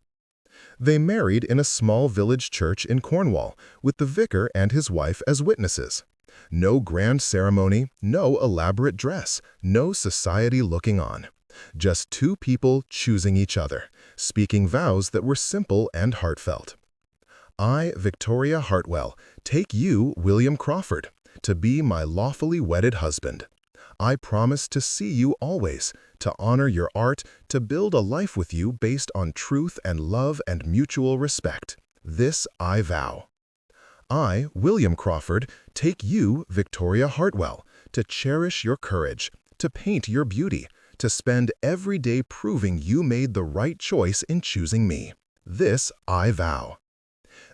They married in a small village church in Cornwall, with the vicar and his wife as witnesses. No grand ceremony, no elaborate dress, no society looking on. Just 2 people choosing each other, speaking vows that were simple and heartfelt. "I, Victoria Hartwell, take you, William Crawford, to be my lawfully wedded husband. I promise to see you always, to honor your art, to build a life with you based on truth and love and mutual respect. This I vow. I, William Crawford, take you, Victoria Hartwell, to cherish your courage, to paint your beauty, to spend every day proving you made the right choice in choosing me. This I vow.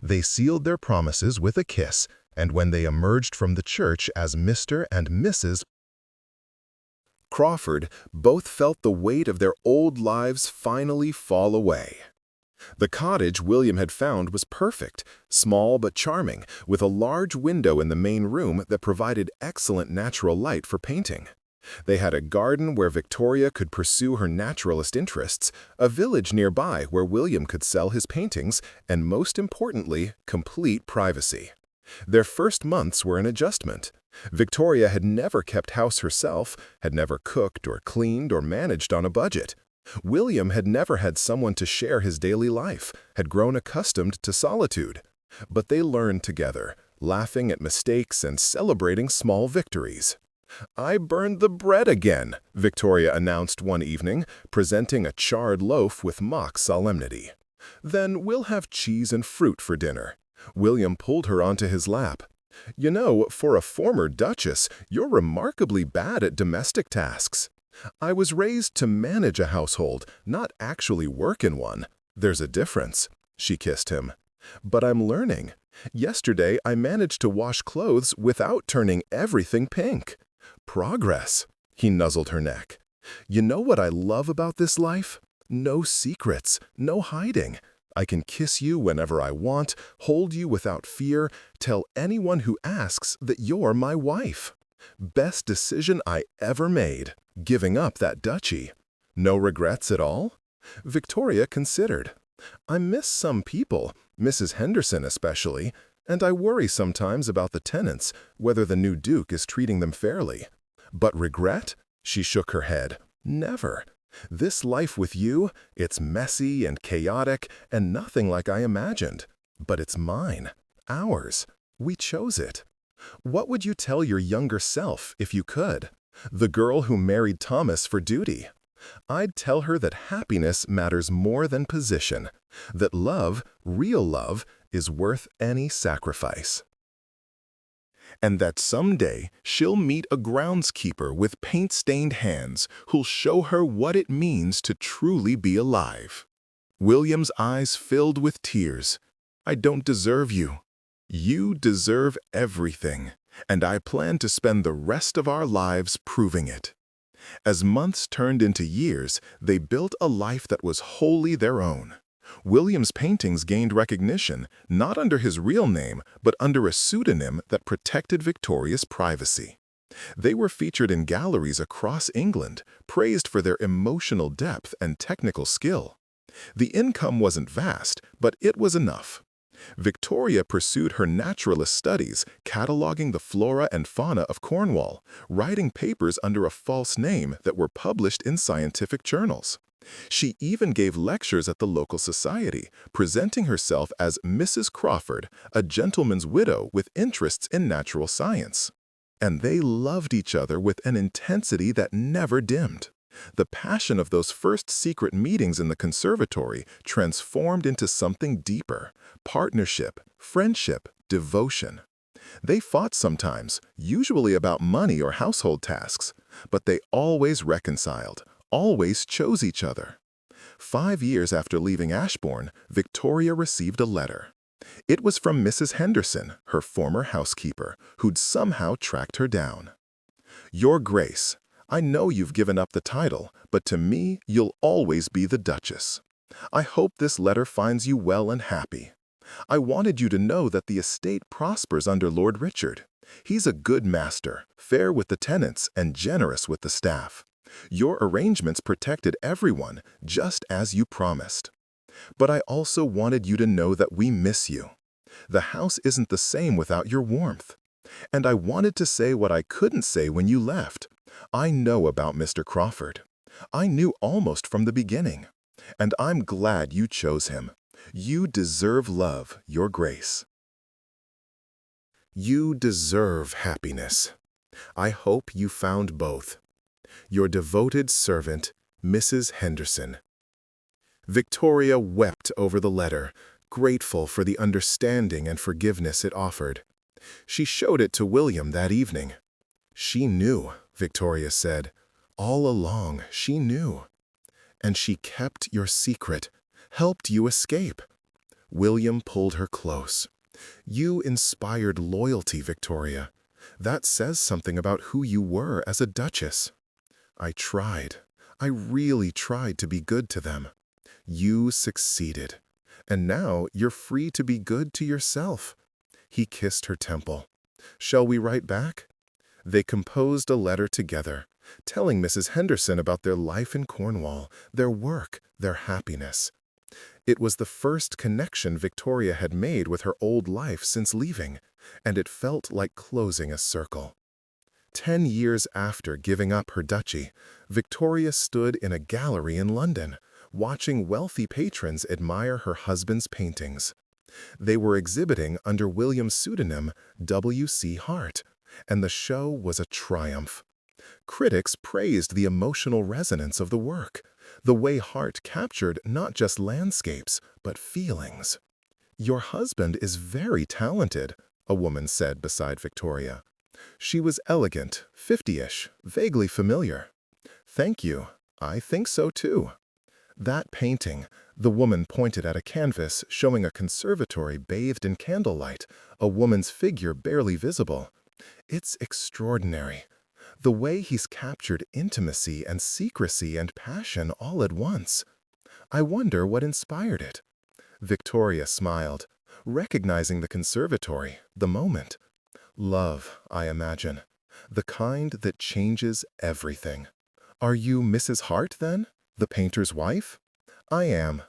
They sealed their promises with a kiss, and when they emerged from the church as Mr. and Mrs. Crawford, both felt the weight of their old lives finally fall away. The cottage William had found was perfect, small but charming, with a large window in the main room that provided excellent natural light for painting. They had a garden where Victoria could pursue her naturalist interests, a village nearby where William could sell his paintings, and most importantly, complete privacy. Their first months were an adjustment. Victoria had never kept house herself, had never cooked or cleaned or managed on a budget. William had never had someone to share his daily life, had grown accustomed to solitude. But they learned together, laughing at mistakes and celebrating small victories. "I burned the bread again," Victoria announced one evening, presenting a charred loaf with mock solemnity. "Then we'll have cheese and fruit for dinner." William pulled her onto his lap. "You know, for a former Duchess, you're remarkably bad at domestic tasks." "I was raised to manage a household, not actually work in one. There's a difference." She kissed him. "But I'm learning. Yesterday, I managed to wash clothes without turning everything pink." "Progress." He nuzzled her neck. "You know what I love about this life? No secrets, no hiding. I can kiss you whenever I want, hold you without fear, tell anyone who asks that you're my wife. Best decision I ever made, giving up that duchy. No regrets at all?" Victoria considered. "I miss some people, Mrs. Henderson especially, and I worry sometimes about the tenants, whether the new Duke is treating them fairly. But regret?" She shook her head. "Never. This life with you, it's messy and chaotic and nothing like I imagined. But it's mine, ours. We chose it. What would you tell your younger self if you could? The girl who married Thomas for duty. I'd tell her that happiness matters more than position, that love, real love, is worth any sacrifice. And that someday she'll meet a groundskeeper with paint-stained hands who'll show her what it means to truly be alive." William's eyes filled with tears. "I don't deserve you. You deserve everything, and I plan to spend the rest of our lives proving it." As months turned into years, they built a life that was wholly their own. William's paintings gained recognition, not under his real name, but under a pseudonym that protected Victoria's privacy. They were featured in galleries across England, praised for their emotional depth and technical skill. The income wasn't vast, but it was enough. Victoria pursued her naturalist studies, cataloging the flora and fauna of Cornwall, writing papers under a false name that were published in scientific journals. She even gave lectures at the local society, presenting herself as Mrs. Crawford, a gentleman's widow with interests in natural science. And they loved each other with an intensity that never dimmed. The passion of those first secret meetings in the conservatory transformed into something deeper: partnership, friendship, devotion. They fought sometimes, usually about money or household tasks, but they always reconciled, always chose each other. 5 years after leaving Ashbourne, Victoria received a letter. It was from Mrs. Henderson, her former housekeeper, who'd somehow tracked her down. "Your Grace, I know you've given up the title, but to me, you'll always be the Duchess. I hope this letter finds you well and happy. I wanted you to know that the estate prospers under Lord Richard. He's a good master, fair with the tenants, and generous with the staff. Your arrangements protected everyone, just as you promised. But I also wanted you to know that we miss you. The house isn't the same without your warmth. And I wanted to say what I couldn't say when you left. I know about Mr. Crawford. I knew almost from the beginning. And I'm glad you chose him. You deserve love, Your Grace. You deserve happiness. I hope you found both. Your devoted servant, Mrs. Henderson. Victoria wept over the letter, grateful for the understanding and forgiveness it offered. She showed it to William that evening. She knew, Victoria said. All along, she knew. And she kept your secret, helped you escape. William pulled her close. You inspired loyalty, Victoria. That says something about who you were as a duchess. I tried. I really tried to be good to them. You succeeded. And now you're free to be good to yourself. He kissed her temple. Shall we write back? They composed a letter together, telling Mrs. Henderson about their life in Cornwall, their work, their happiness. It was the first connection Victoria had made with her old life since leaving, and it felt like closing a circle. 10 years after giving up her duchy, Victoria stood in a gallery in London, watching wealthy patrons admire her husband's paintings. They were exhibiting under William's pseudonym W.C. Hart, and the show was a triumph. Critics praised the emotional resonance of the work, the way Hart captured not just landscapes, but feelings. "Your husband is very talented," a woman said beside Victoria. She was elegant, 50-ish, vaguely familiar. "Thank you. I think so too." That painting, the woman pointed at a canvas showing a conservatory bathed in candlelight, a woman's figure barely visible. It's extraordinary. The way he's captured intimacy and secrecy and passion all at once. I wonder what inspired it. Victoria smiled, recognizing the conservatory, the moment. Love, I imagine. The kind that changes everything. Are you Mrs. Hart, then? The painter's wife? I am.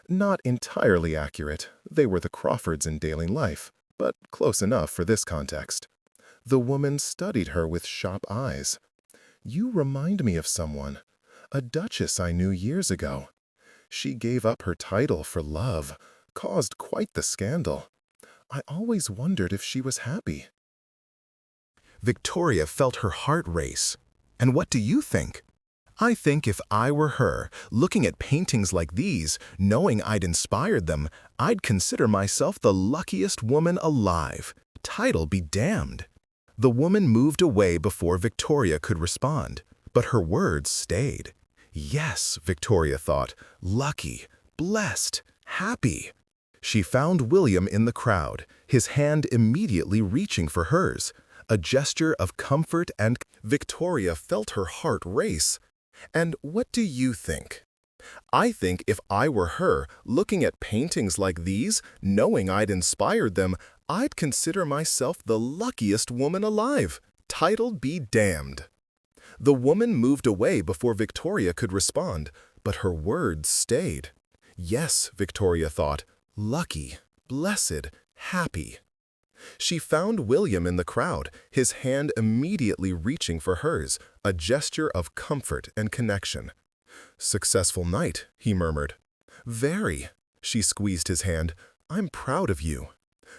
Not entirely accurate. They were the Crawfords in daily life, but close enough for this context. The woman studied her with sharp eyes. You remind me of someone. A duchess I knew years ago. She gave up her title for love, caused quite the scandal. I always wondered if she was happy. Victoria felt her heart race. And what do you think? I think if I were her, looking at paintings like these, knowing I'd inspired them, I'd consider myself the luckiest woman alive. Title be damned. The woman moved away before Victoria could respond, but her words stayed. Yes, Victoria thought, lucky, blessed, happy. She found William in the crowd, his hand immediately reaching for hers, a gesture of comfort, and Victoria felt her heart race. And what do you think? I think if I were her, looking at paintings like these, knowing I'd inspired them, I'd consider myself the luckiest woman alive. Title be damned. The woman moved away before Victoria could respond, but her words stayed. Yes, Victoria thought, lucky, blessed, happy. She found William in the crowd, his hand immediately reaching for hers, a gesture of comfort and connection. Successful night, he murmured. Very. She squeezed his hand. I'm proud of you.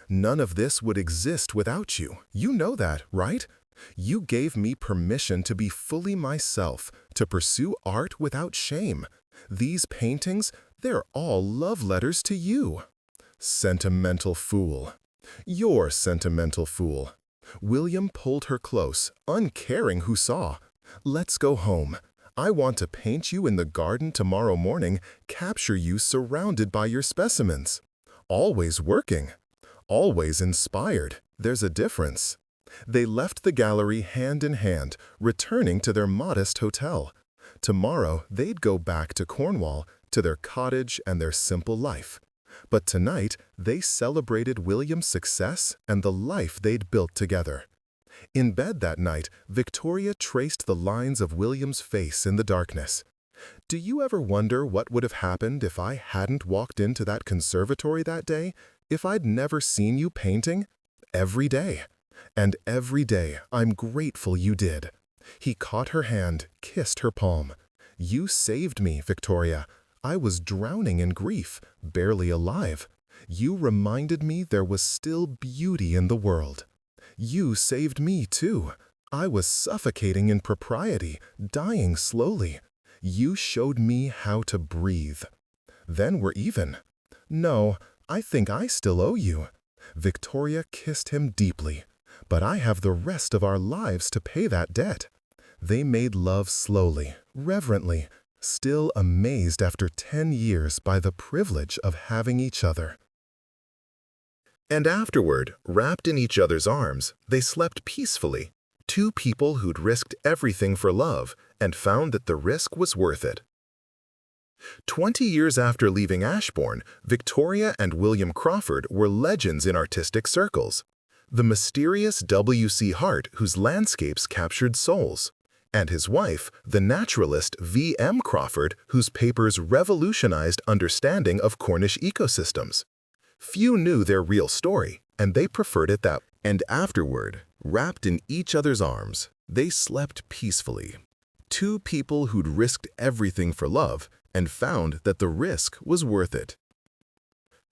None of this would exist without you. You know that, right? You gave me permission to be fully myself, to pursue art without shame. These paintings, they're all love letters to you. Sentimental fool. You're sentimental fool. William pulled her close, uncaring who saw. Let's go home. I want to paint you in the garden tomorrow morning, capture you surrounded by your specimens. Always working. Always inspired. There's a difference. They left the gallery hand in hand, returning to their modest hotel. Tomorrow, they'd go back to Cornwall, to their cottage and their simple life. But tonight, they celebrated William's success and the life they'd built together. In bed that night, Victoria traced the lines of William's face in the darkness. Do you ever wonder what would have happened if I hadn't walked into that conservatory that day? If I'd never seen you painting? Every day. And every day, I'm grateful you did. He caught her hand, kissed her palm. You saved me, Victoria. I was drowning in grief, barely alive. You reminded me there was still beauty in the world. You saved me, too. I was suffocating in propriety, dying slowly. You showed me how to breathe. Then we're even. No, I think I still owe you. Victoria kissed him deeply. But I have the rest of our lives to pay that debt. They made love slowly, reverently, still amazed after 10 years by the privilege of having each other. And afterward, wrapped in each other's arms, they slept peacefully. Two people who'd risked everything for love and found that the risk was worth it. 20 years after leaving Ashbourne, Victoria and William Crawford were legends in artistic circles. The mysterious W.C. Hart, whose landscapes captured souls, and his wife, the naturalist V.M. Crawford, whose papers revolutionized understanding of Cornish ecosystems. Few knew their real story, and they preferred it that way. And afterward, wrapped in each other's arms, they slept peacefully. Two people who'd risked everything for love and found that the risk was worth it.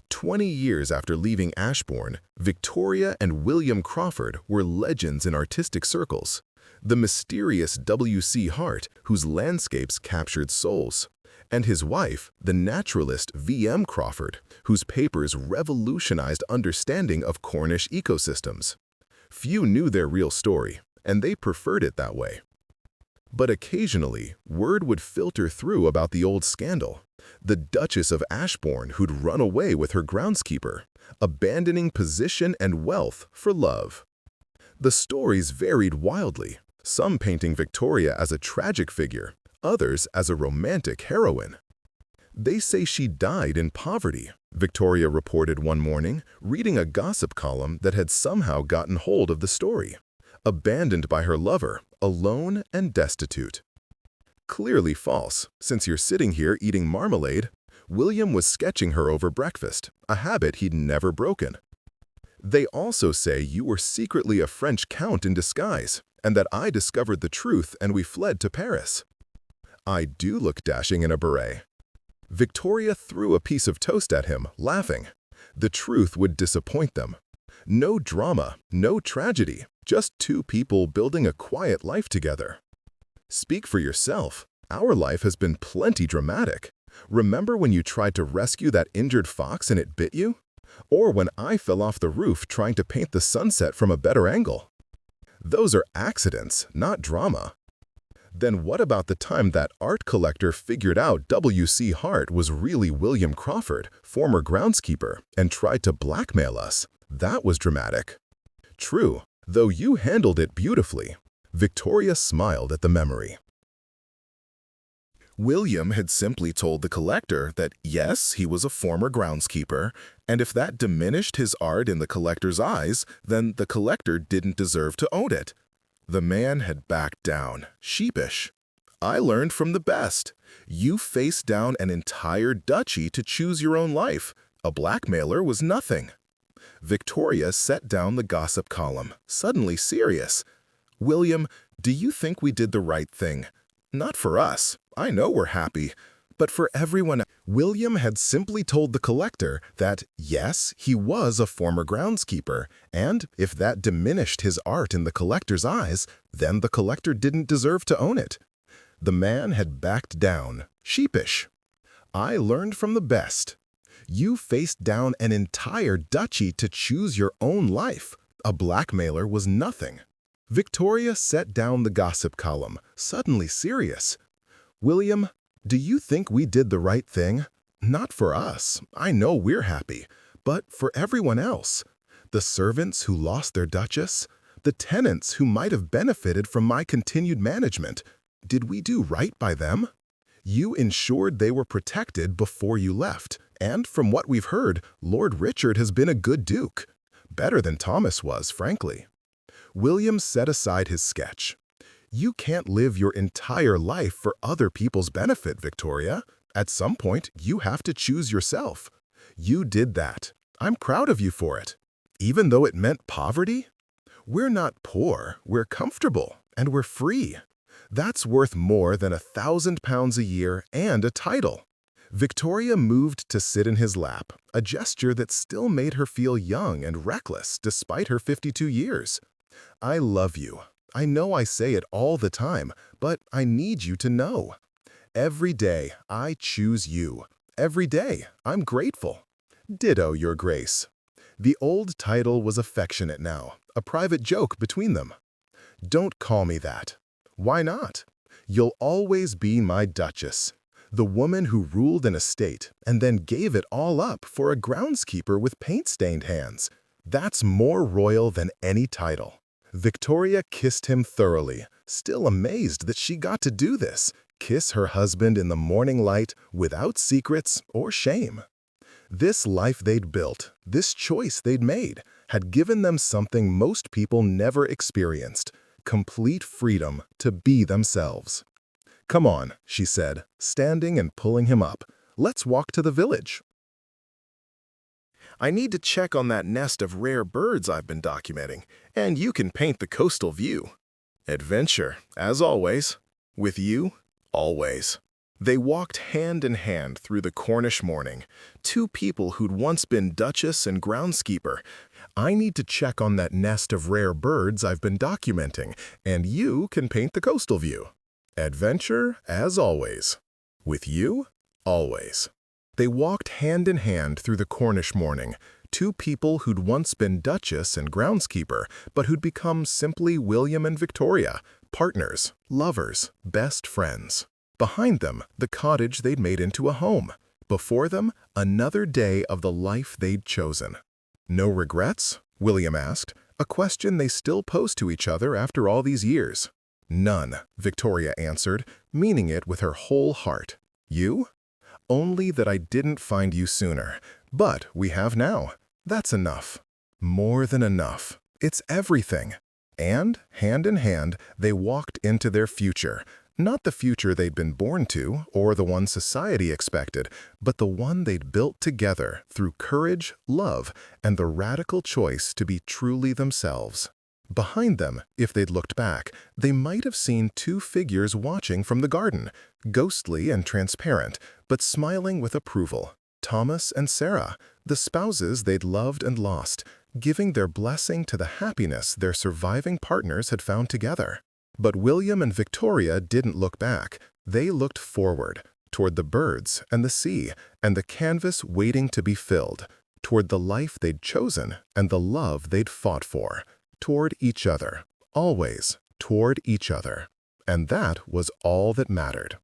20 years after leaving Ashbourne, Victoria and William Crawford were legends in artistic circles. The mysterious W.C. Hart, whose landscapes captured souls, and his wife, the naturalist V.M. Crawford, whose papers revolutionized understanding of Cornish ecosystems. Few knew their real story, and they preferred it that way. But occasionally, word would filter through about the old scandal. The Duchess of Ashbourne who'd run away with her groundskeeper, abandoning position and wealth for love. The stories varied wildly, some painting Victoria as a tragic figure, others as a romantic heroine. They say she died in poverty, Victoria reported one morning, reading a gossip column that had somehow gotten hold of the story. Abandoned by her lover, alone and destitute. Clearly false, since you're sitting here eating marmalade. William was sketching her over breakfast, a habit he'd never broken. They also say you were secretly a French count in disguise, and that I discovered the truth and we fled to Paris. I do look dashing in a beret. Victoria threw a piece of toast at him, laughing. The truth would disappoint them. No drama, no tragedy, just two people building a quiet life together. Speak for yourself. Our life has been plenty dramatic. Remember when you tried to rescue that injured fox and it bit you? Or when I fell off the roof trying to paint the sunset from a better angle? Those are accidents, not drama. Then what about the time that art collector figured out W.C. Hart was really William Crawford, former groundskeeper, and tried to blackmail us? That was dramatic. True, though you handled it beautifully. Victoria smiled at the memory. William had simply told the collector that yes, he was a former groundskeeper, and if that diminished his art in the collector's eyes, then the collector didn't deserve to own it. The man had backed down, sheepish. I learned from the best. You faced down an entire duchy to choose your own life. A blackmailer was nothing. Victoria set down the gossip column, suddenly serious. William, do you think we did the right thing? Not for us. I know we're happy. But for everyone, William had simply told the collector that, yes, he was a former groundskeeper, and if that diminished his art in the collector's eyes, then the collector didn't deserve to own it. The man had backed down, sheepish. I learned from the best. You faced down an entire duchy to choose your own life. A blackmailer was nothing. Victoria set down the gossip column, suddenly serious. William, do you think we did the right thing? Not for us. I know we're happy. But for everyone else. The servants who lost their Duchess. The tenants who might have benefited from my continued management. Did we do right by them? You ensured they were protected before you left. And from what we've heard, Lord Richard has been a good duke. Better than Thomas was, frankly. William set aside his sketch. You can't live your entire life for other people's benefit, Victoria. At some point, you have to choose yourself. You did that. I'm proud of you for it. Even though it meant poverty? We're not poor, we're comfortable, and we're free. That's worth more than £1,000 a year and a title. Victoria moved to sit in his lap, a gesture that still made her feel young and reckless despite her 52 years. I love you. I know I say it all the time, but I need you to know. Every day, I choose you. Every day, I'm grateful. Ditto, Your Grace. The old title was affectionate now, a private joke between them. Don't call me that. Why not? You'll always be my Duchess, the woman who ruled an estate and then gave it all up for a groundskeeper with paint-stained hands. That's more royal than any title. Victoria kissed him thoroughly, still amazed that she got to do this, kiss her husband in the morning light without secrets or shame. This life they'd built, this choice they'd made, had given them something most people never experienced: complete freedom to be themselves. "Come on," she said, standing and pulling him up. "Let's walk to the village." I need to check on that nest of rare birds I've been documenting, and you can paint the coastal view. Adventure, as always. With you, always. They walked hand in hand through the Cornish morning, two people who'd once been Duchess and Groundskeeper. I need to check on that nest of rare birds I've been documenting, and you can paint the coastal view. Adventure, as always. With you, always. They walked hand in hand through the Cornish morning, two people who'd once been Duchess and Groundskeeper, but who'd become simply William and Victoria, partners, lovers, best friends. Behind them, the cottage they'd made into a home. Before them, another day of the life they'd chosen. "No regrets?" William asked, a question they still pose to each other after all these years. "None," Victoria answered, meaning it with her whole heart. "You?" "Only that I didn't find you sooner. But we have now. That's enough. More than enough. It's everything." And, hand in hand, they walked into their future. Not the future they'd been born to, or the one society expected, but the one they'd built together through courage, love, and the radical choice to be truly themselves. Behind them, if they'd looked back, they might have seen two figures watching from the garden, ghostly and transparent, but smiling with approval. Thomas and Sarah, the spouses they'd loved and lost, giving their blessing to the happiness their surviving partners had found together. But William and Victoria didn't look back. They looked forward, toward the birds and the sea and the canvas waiting to be filled, toward the life they'd chosen and the love they'd fought for, toward each other, always toward each other. And that was all that mattered.